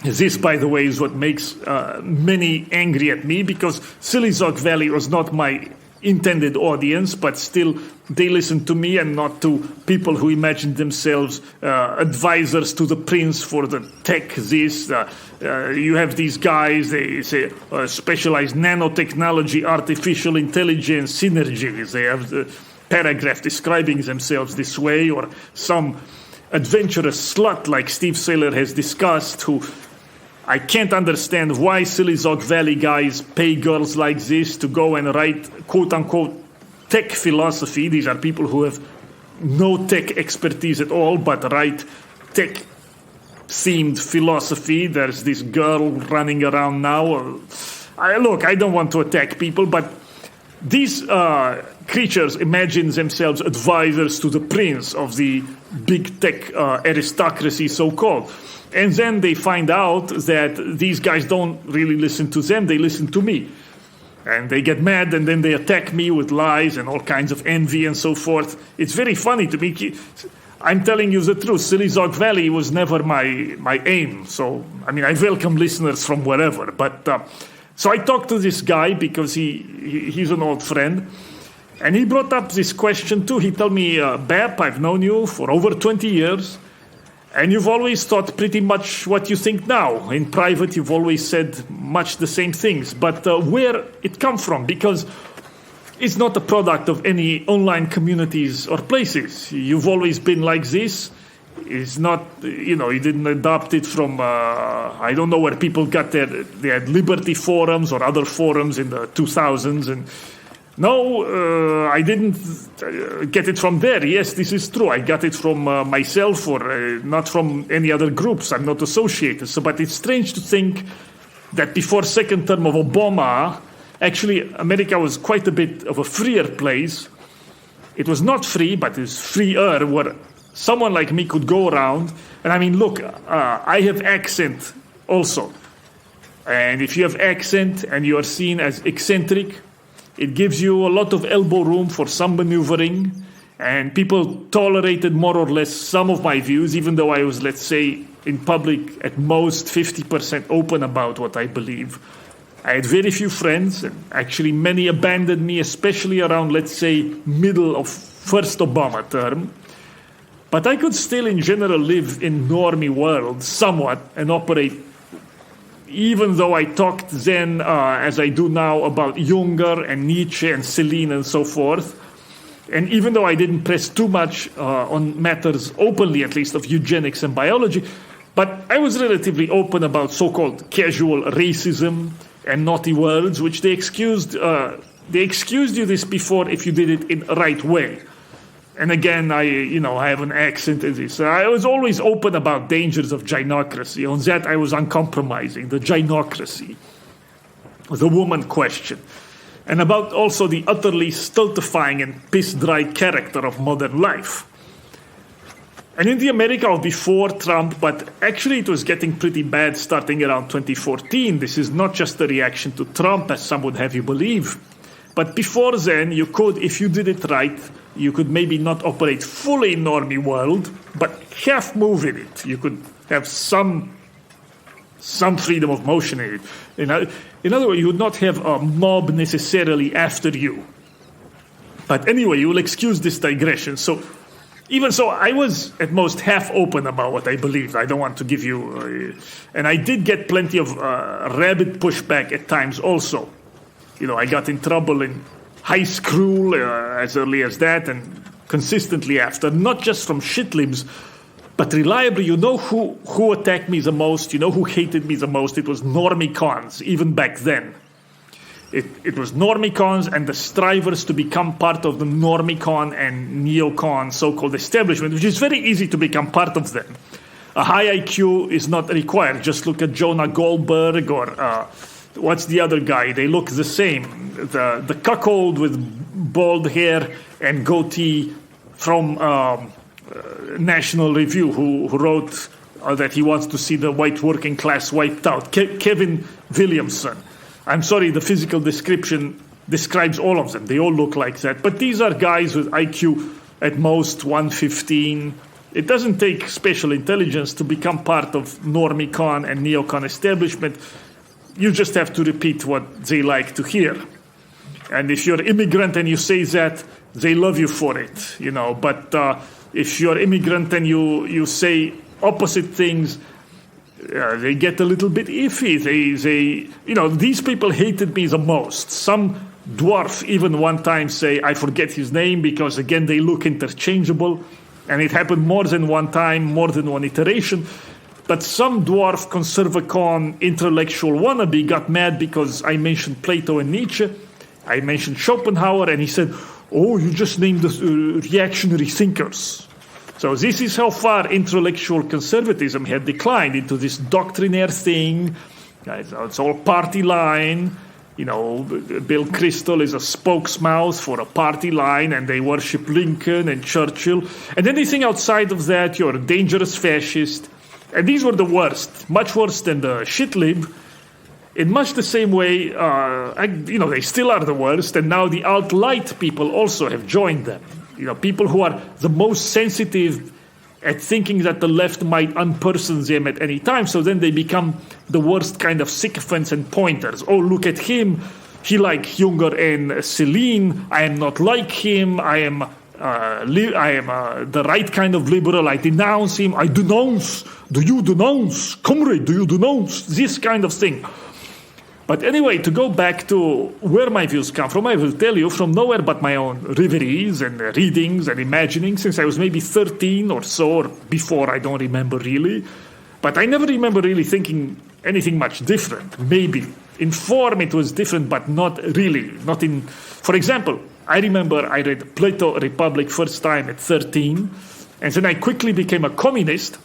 This, by the way, is what makes many angry at me, because Silizok Valley was not my intended audience, but still they listen to me and not to people who imagine themselves advisors to the prince for the tech this. You have these guys, they say specialized nanotechnology, artificial intelligence, synergies. They have the paragraph describing themselves this way, or some adventurous slut like Steve Saylor has discussed, who I can't understand why Silizok Valley guys pay girls like this to go and write quote-unquote tech philosophy. These are people who have no tech expertise at all, but write tech-themed philosophy. There's this girl running around now. Look, I don't want to attack people, but these creatures imagine themselves advisors to the prince of the big tech aristocracy, so-called. And then they find out that these guys don't really listen to them, they listen to me. And they get mad, and then they attack me with lies and all kinds of envy and so forth. It's very funny to me. I'm telling you the truth. Silizok Valley was never my aim. So, I mean, I welcome listeners from wherever. But so I talked to this guy because he's an old friend. And he brought up this question too. He told me, Bap, I've known you for over 20 years. And you've always thought pretty much what you think now. In private, you've always said much the same things. But where it come from? Because it's not a product of any online communities or places. You've always been like this. It's not, you didn't adopt it from, I don't know where people got they had Liberty forums or other forums in the 2000s. And no, I didn't get it from there. Yes, this is true. I got it from myself, or not from any other groups. I'm not associated. So, but it's strange to think that before second term of Obama, actually America was quite a bit of a freer place. It was not free, but it's freer, where someone like me could go around. And I mean, look, I have accent also. And if you have accent and you are seen as eccentric, it gives you a lot of elbow room for some maneuvering, and people tolerated more or less some of my views, even though I was, let's say, in public at most 50% open about what I believe. I had very few friends, and actually many abandoned me, especially around, let's say, middle of first Obama term. But I could still, in general, live in normie world somewhat and operate, even though I talked then, as I do now, about Junger and Nietzsche and Celine and so forth, and even though I didn't press too much on matters openly, at least, of eugenics and biology, but I was relatively open about so-called casual racism and naughty words, which they excused you this before if you did it in the right way. And again, I have an accent in this. I was always open about dangers of gynocracy. On that, I was uncompromising. The gynocracy, the woman question, and about also the utterly stultifying and piss-dry character of modern life. And in the America of before Trump, but actually it was getting pretty bad starting around 2014. This is not just a reaction to Trump, as some would have you believe. But before then, you could, if you did it right, you could maybe not operate fully in normie world, but half move in it. You could have some freedom of motion in it. In other words, you would not have a mob necessarily after you. But anyway, you will excuse this digression. So, even so, I was at most half open about what I believed. I don't want to give you... and I did get plenty of rabid pushback at times also. I got in trouble in high school as early as that, and consistently after, not just from shitlibs, but reliably. Who attacked me the most, who hated me the most. It was normicons, even back then. It was normicons and the strivers to become part of the normicon and neocon so-called establishment, which is very easy to become part of them. A high IQ is not required. Just look at Jonah Goldberg or... what's the other guy? They look the same. The cuckold with bald hair and goatee from National Review, who wrote that he wants to see the white working class wiped out. Kevin Williamson. I'm sorry, the physical description describes all of them. They all look like that. But these are guys with IQ at most 115. It doesn't take special intelligence to become part of normie-con and neocon establishment. You just have to repeat what they like to hear. And if you're immigrant and you say that, they love you for it, you know. But if you're immigrant and you say opposite things, they get a little bit iffy. These people hated me the most. Some dwarf even one time say, I forget his name, because again, they look interchangeable. And it happened more than one time, more than one iteration. But some dwarf conservacon intellectual wannabe got mad because I mentioned Plato and Nietzsche. I mentioned Schopenhauer, and he said, oh, you just named the reactionary thinkers. So this is how far intellectual conservatism had declined into this doctrinaire thing. It's all party line. You know, Bill Kristol is a spokesmouth for a party line, and they worship Lincoln and Churchill. And anything outside of that, you're a dangerous fascist. And these were the worst, much worse than the shitlib. In much the same way, they still are the worst, and now the alt-light people also have joined them. You know, people who are the most sensitive at thinking that the left might unperson them at any time, so then they become the worst kind of sycophants and pointers. Oh, look at him. He like Junger and Celine. I am not like him. I am the right kind of liberal. I denounce him. I denounce. Do you denounce? Comrade, do you denounce? This kind of thing. But anyway, to go back to where my views come from, I will tell you from nowhere but my own reveries and readings and imagining since I was maybe 13 or so, or before, I don't remember really. But I never remember really thinking anything much different. Maybe. In form it was different, but not really. For example, I remember I read Plato Republic first time at 13, and then I quickly became a communist.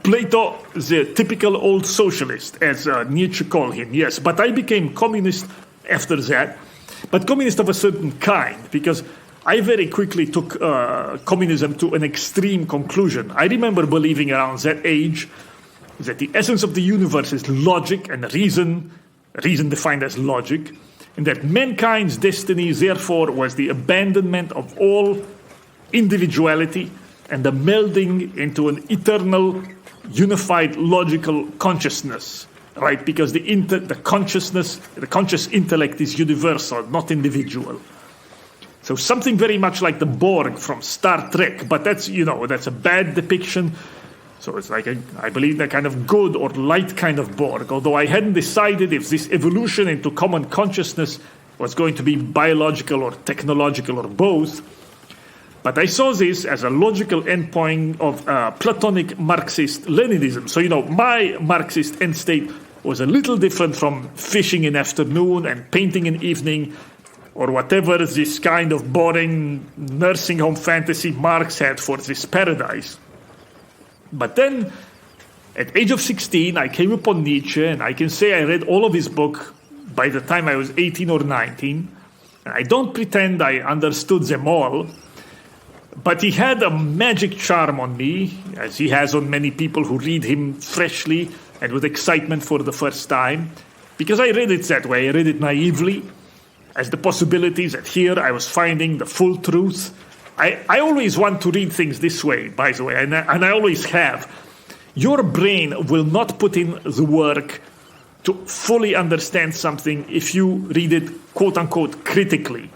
Plato, the typical old socialist, as Nietzsche called him, yes. But I became communist after that, but communist of a certain kind, because I very quickly took communism to an extreme conclusion. I remember believing around that age that the essence of the universe is logic and reason defined as logic, and that mankind's destiny, therefore, was the abandonment of all individuality and the melding into an eternal, unified, logical consciousness, right? Because the conscious intellect is universal, not individual. So something very much like the Borg from Star Trek, but that's a bad depiction. So it's like, I believe, a kind of good or light kind of Borg, although I hadn't decided if this evolution into common consciousness was going to be biological or technological or both. But I saw this as a logical endpoint of Platonic Marxist-Leninism. So, my Marxist end state was a little different from fishing in afternoon and painting in evening, or whatever this kind of boring nursing home fantasy Marx had for this paradise. But then, at age of 16, I came upon Nietzsche, and I can say I read all of his book by the time I was 18 or 19. And I don't pretend I understood them all, but he had a magic charm on me, as he has on many people who read him freshly and with excitement for the first time, because I read it that way. I read it naively, as the possibilities that here I was finding the full truth. I always want to read things this way, by the way, and I always have. Your brain will not put in the work to fully understand something if you read it, quote-unquote, critically.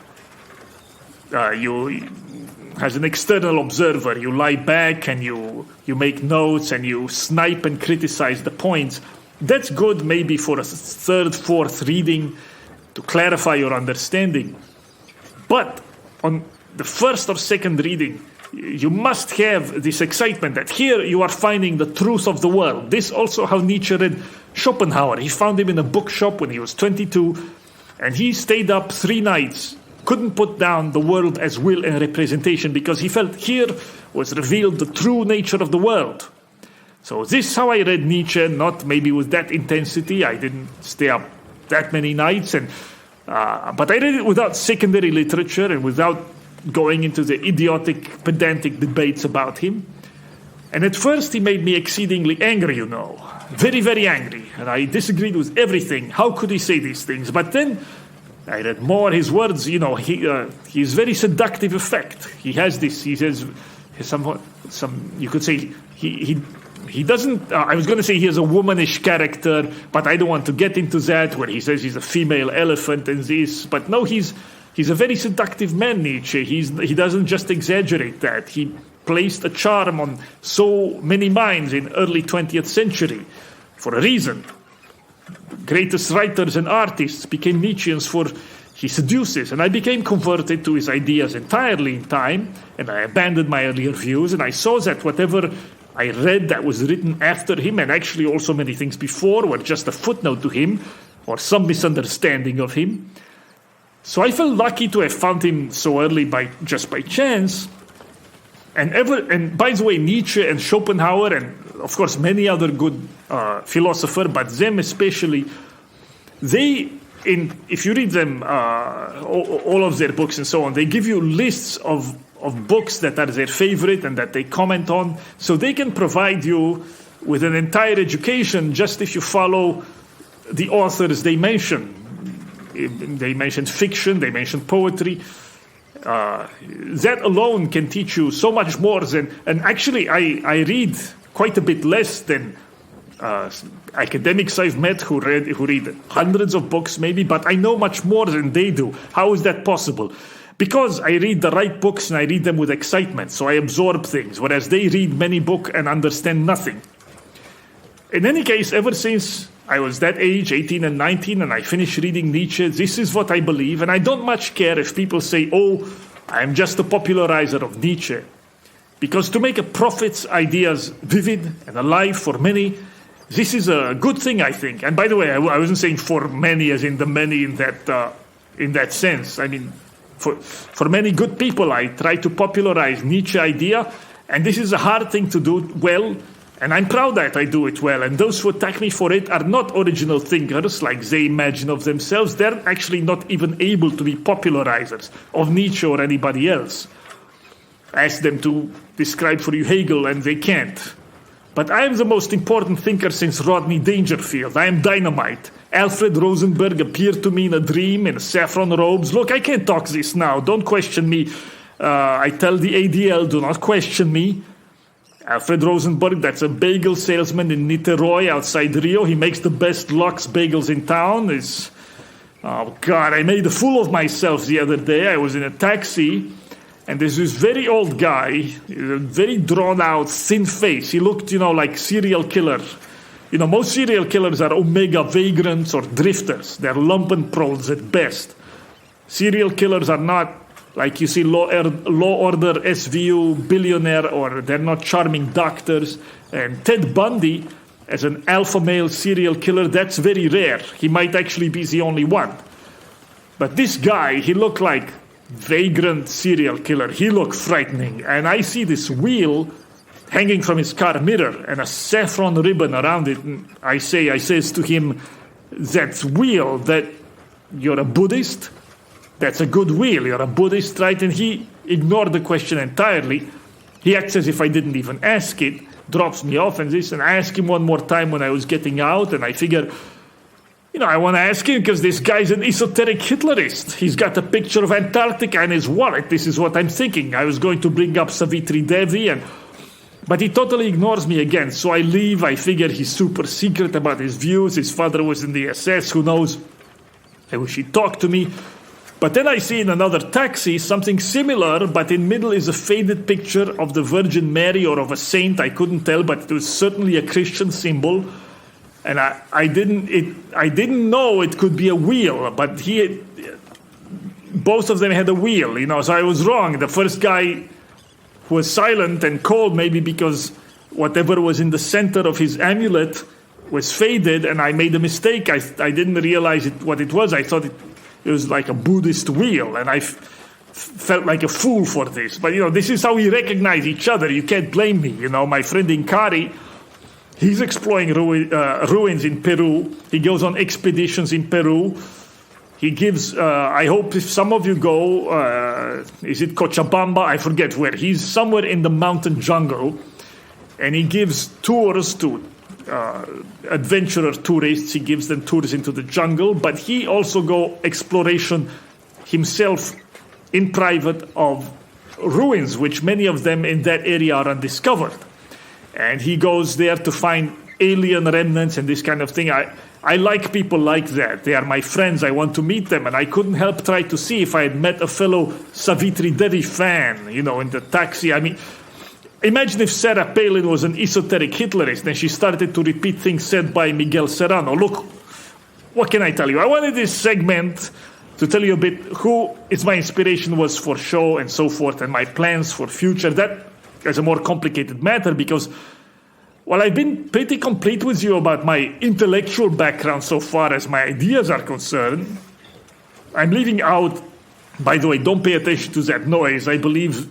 As an external observer, you lie back and you make notes and you snipe and criticize the points. That's good maybe for a third, fourth reading to clarify your understanding. But on the first or second reading, you must have this excitement that here you are finding the truth of the world. This also how Nietzsche read Schopenhauer. He found him in a bookshop when he was 22, and he stayed up 3 nights, couldn't put down the world as will and representation, because he felt here was revealed the true nature of the world. So this is how I read Nietzsche, not maybe with that intensity. I didn't stay up that many nights, but I read it without secondary literature and without going into the idiotic, pedantic debates about him. And at first he made me exceedingly angry, very, very angry. And I disagreed with everything. How could he say these things? But then I read more. His words, he's very seductive effect. He has this. He says some. You could say he doesn't. I was going to say he has a womanish character, but I don't want to get into that. Where he says he's a female elephant and this, but no, he's a very seductive man, Nietzsche. He doesn't just exaggerate that. He placed a charm on so many minds in early 20th century for a reason. Greatest writers and artists became Nietzscheans for he seduces, and I became converted to his ideas entirely in time, and I abandoned my earlier views, and I saw that whatever I read that was written after him, and actually also many things before, were just a footnote to him, or some misunderstanding of him. So I felt lucky to have found him so early just by chance. And by the way, Nietzsche and Schopenhauer, and of course many other good philosophers, but them especially, if you read them, all of their books and so on, they give you lists of books that are their favorite and that they comment on, so they can provide you with an entire education just if you follow the authors they mention. They mention fiction, they mention poetry. That alone can teach you so much more than, and actually I read quite a bit less than academics I've met who read hundreds of books maybe, but I know much more than they do. How is that possible? Because I read the right books and I read them with excitement, so I absorb things, whereas they read many books and understand nothing. In any case, ever since I was that age, 18 and 19, and I finished reading Nietzsche, this is what I believe, and I don't much care if people say, oh, I'm just a popularizer of Nietzsche. Because to make a prophet's ideas vivid and alive for many, this is a good thing, I think. And by the way, I wasn't saying for many as in the many in that sense. I mean, for many good people, I try to popularize Nietzsche idea, and this is a hard thing to do well, and I'm proud that I do it well. And those who attack me for it are not original thinkers like they imagine of themselves. They're actually not even able to be popularizers of Nietzsche or anybody else. Ask them to describe for you Hegel, and they can't. But I am the most important thinker since Rodney Dangerfield. I am dynamite. Alfred Rosenberg appeared to me in a dream in saffron robes. Look, I can't talk this now. Don't question me. I tell the ADL, do not question me. Alfred Rosenberg, that's a bagel salesman in Niterói outside Rio. He makes the best Lux bagels in town. Oh, God, I made a fool of myself the other day. I was in a taxi, and there's this very old guy, very drawn-out, thin face. He looked, like serial killer. Most serial killers are omega vagrants or drifters. They're lumpen proles at best. Serial killers are not like you see law order SVU billionaire, or they're not charming doctors. And Ted Bundy, as an alpha male serial killer, that's very rare. He might actually be the only one. But this guy, he looked like vagrant serial killer. He looked frightening. And I see this wheel hanging from his car mirror and a saffron ribbon around it. And I says to him, that wheel, that you're a Buddhist? That's a good wheel. You're a Buddhist, right? And he ignored the question entirely. He acts as if I didn't even ask it, drops me off and this, and I asked him one more time when I was getting out, and I figure, I want to ask him because this guy's an esoteric Hitlerist. He's got a picture of Antarctica in his wallet. This is what I'm thinking. I was going to bring up Savitri Devi, but he totally ignores me again. So I leave. I figure he's super secret about his views. His father was in the SS. Who knows? I wish he'd talk to me. But then I see in another taxi something similar, but in middle is a faded picture of the Virgin Mary or of a saint. I couldn't tell, but it was certainly a Christian symbol. And I didn't know it could be a wheel, but both of them had a wheel, so I was wrong. The first guy was silent and cold, maybe because whatever was in the center of his amulet was faded, and I made a mistake. I didn't realize what it was. I thought it was like a Buddhist wheel, and I felt like a fool for this. But, this is how we recognize each other. You can't blame me. My friend Inkari, he's exploring ruins in Peru. He goes on expeditions in Peru. He gives, I hope if some of you go, is it Cochabamba? I forget where. He's somewhere in the mountain jungle, and he gives tours to adventurer tourists. He gives them tours into the jungle, but he also go exploration himself in private of ruins, which many of them in that area are undiscovered. And he goes there to find alien remnants and this kind of thing. I like people like that. They are my friends. I want to meet them. And I couldn't help try to see if I had met a fellow Savitri Devi fan, in the taxi. I mean, imagine if Sarah Palin was an esoteric Hitlerist and she started to repeat things said by Miguel Serrano. Look, what can I tell you? I wanted this segment to tell you a bit who is my inspiration was for show and so forth and my plans for future. That is a more complicated matter because while I've been pretty complete with you about my intellectual background so far as my ideas are concerned, I'm leaving out, by the way, don't pay attention to that noise. I believe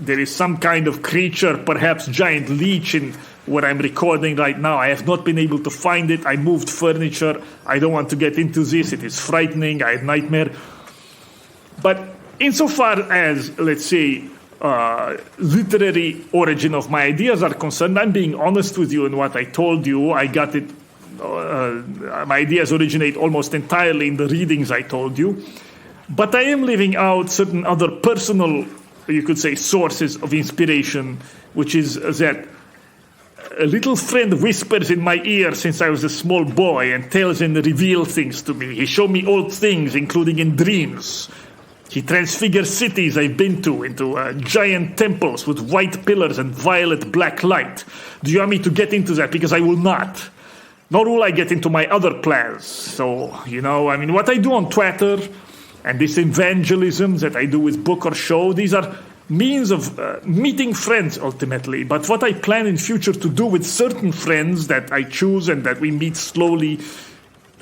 there is some kind of creature, perhaps giant leech in what I'm recording right now. I have not been able to find it. I moved furniture. I don't want to get into this. It is frightening. I had nightmare. But insofar as, let's say, literary origin of my ideas are concerned, I'm being honest with you in what I told you. I got it. My ideas originate almost entirely in the readings I told you. But I am leaving out certain other personal, you could say, sources of inspiration, which is that a little friend whispers in my ear since I was a small boy and tells and reveals things to me. He showed me old things, including in dreams. He transfigures cities I've been to into giant temples with white pillars and violet black light. Do you want me to get into that? Because I will not. Nor will I get into my other plans. So, what I do on Twatter and this evangelism that I do with book or show, these are means of meeting friends ultimately. But what I plan in future to do with certain friends that I choose and that we meet slowly,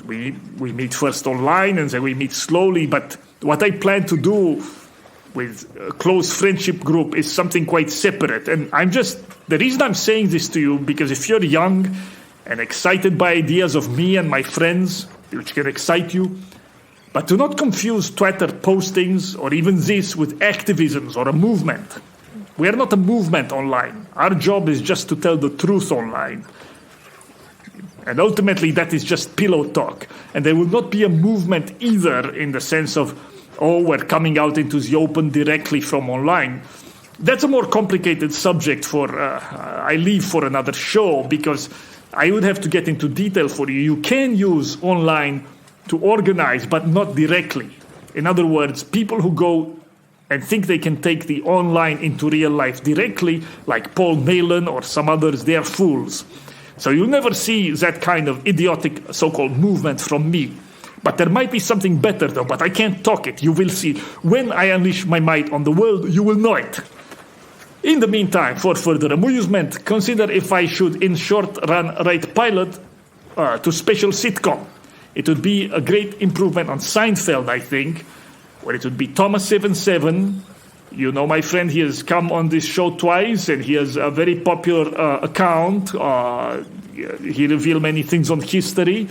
we meet first online and then we meet slowly, but what I plan to do with a close friendship group is something quite separate. And the reason I'm saying this to you, because if you're young and excited by ideas of me and my friends, which can excite you, but do not confuse Twitter postings or even this with activisms or a movement. We are not a movement online. Our job is just to tell the truth online. And ultimately, that is just pillow talk. And there will not be a movement either in the sense of, we're coming out into the open directly from online. That's a more complicated subject I leave for another show because I would have to get into detail for you. You can use online to organize, but not directly. In other words, people who go and think they can take the online into real life directly, like Paul Nehlen or some others, they are fools. So you'll never see that kind of idiotic so-called movement from me. But there might be something better, though, but I can't talk it. You will see. When I unleash my might on the world, you will know it. In the meantime, for further amusement, consider if I should, in short run, write pilot to special sitcom. It would be a great improvement on Seinfeld, I think, where it would be Thomas 77. You know, my friend, he has come on this show twice, and he has a very popular account. He revealed many things on history.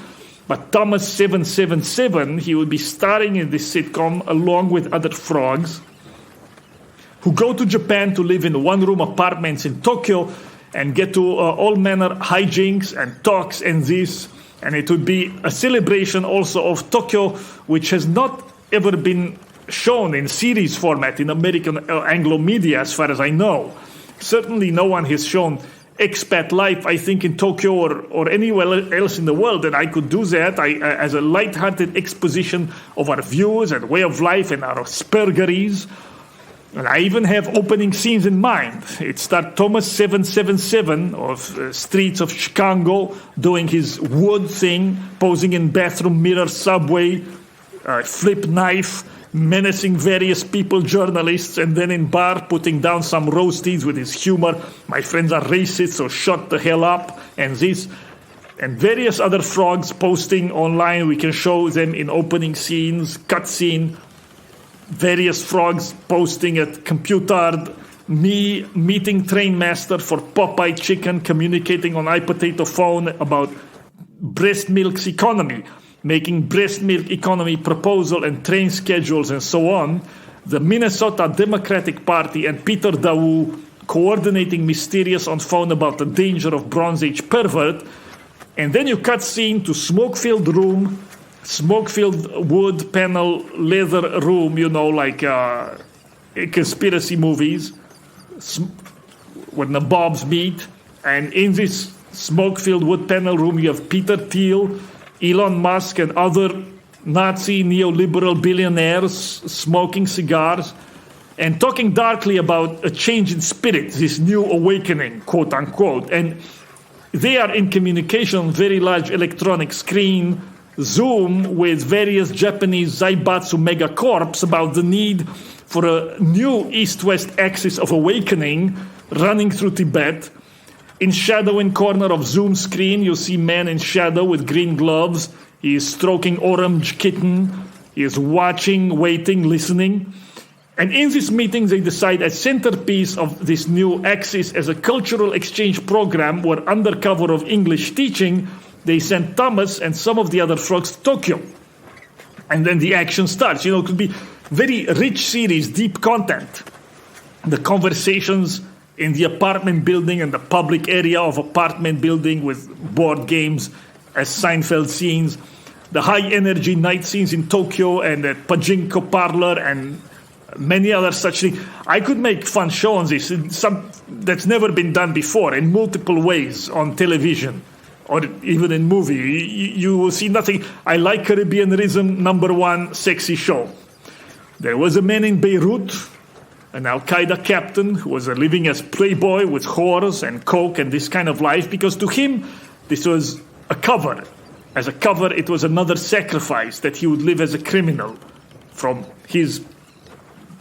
But Thomas 777, he will be starring in this sitcom along with other frogs who go to Japan to live in one-room apartments in Tokyo and get to all manner hijinks and talks and this. And it would be a celebration also of Tokyo, which has not ever been shown in series format in American Anglo media, as far as I know. Certainly no one has shown expat life, I think, in Tokyo or anywhere else in the world, and I could do that as a light-hearted exposition of our views and way of life and our aspergeries. And I even have opening scenes in mind. It starts Thomas 777 of streets of Chicago doing his wood thing, posing in bathroom mirror, subway, flip knife, menacing various people, journalists, and then in bar putting down some roasties with his humor. My friends are racist, so shut the hell up, and this. And various other frogs posting online. We can show them in opening scenes, cutscene. Various frogs posting at computer. Me meeting train master for Popeye Chicken, communicating on iPotato phone about breast milk's economy, making breast milk economy proposal and train schedules and so on. The Minnesota Democratic Party and Peter Dawu coordinating mysterious on phone about the danger of Bronze Age pervert. And then you cut scene to smoke-filled room, smoke-filled wood panel leather room, like conspiracy movies, when the Bobs meet. And in this smoke-filled wood panel room, you have Peter Thiel, Elon Musk, and other Nazi neoliberal billionaires smoking cigars and talking darkly about a change in spirit, this new awakening, quote unquote. And they are in communication on very large electronic screen, Zoom, with various Japanese Zaibatsu megacorps about the need for a new east-west axis of awakening running through Tibet. In shadow in corner of Zoom screen, you see man in shadow with green gloves. He is stroking orange kitten. He is watching, waiting, listening. And in this meeting, they decide a centerpiece of this new axis as a cultural exchange program where under cover of English teaching, they send Thomas and some of the other frogs to Tokyo. And then the action starts. It could be very rich series, deep content. The conversations in the apartment building and the public area of apartment building with board games as Seinfeld scenes. The high-energy night scenes in Tokyo and the pachinko parlor and many other such things. I could make fun show on this, that's never been done before in multiple ways on television or even in movie. You will see nothing. I like Caribbean Rhythm, #1 sexy show. There was a man in Beirut, an Al-Qaeda captain who was living as playboy with whores and coke and this kind of life, because to him, this was a cover. As a cover, it was another sacrifice that he would live as a criminal from his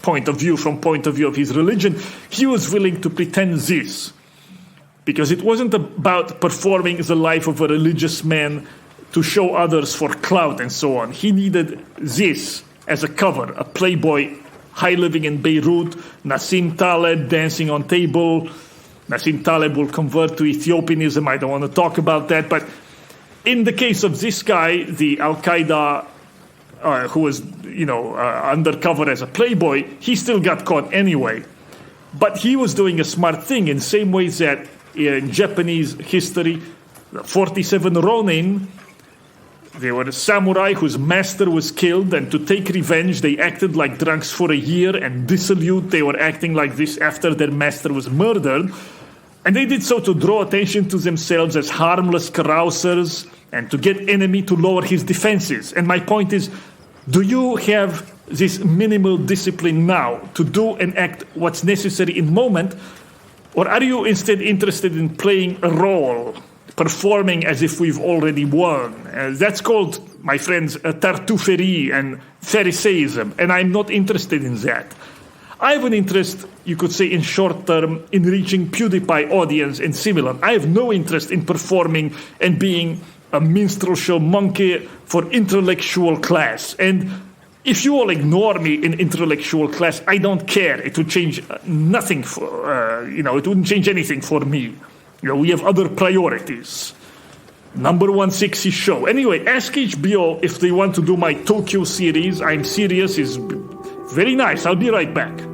point of view, from point of view of his religion. He was willing to pretend this because it wasn't about performing the life of a religious man to show others for clout and so on. He needed this as a cover, a playboy, high living in Beirut, Nassim Taleb dancing on table. Nassim Taleb will convert to Ethiopianism. I don't want to talk about that. But in the case of this guy, the Al-Qaeda who was, undercover as a playboy, he still got caught anyway. But he was doing a smart thing in the same way that in Japanese history, 47 Ronin, they were a samurai whose master was killed, and to take revenge, they acted like drunks for a year, and dissolute, they were acting like this after their master was murdered. And they did so to draw attention to themselves as harmless carousers and to get enemy to lower his defenses. And my point is, do you have this minimal discipline now to do and act what's necessary in moment? Or are you instead interested in playing a role, performing as if we've already won? That's called, my friends, Tartuffery and Pharisaism, and I'm not interested in that. I have an interest, you could say, in short term, in reaching PewDiePie audience and similar. I have no interest in performing and being a minstrel show monkey for intellectual class. And if you all ignore me in intellectual class, I don't care. It would change nothing for, it wouldn't change anything for me. We have other priorities. #1 sexy show. Anyway, ask HBO if they want to do my Tokyo series. I'm serious. It's very nice. I'll be right back.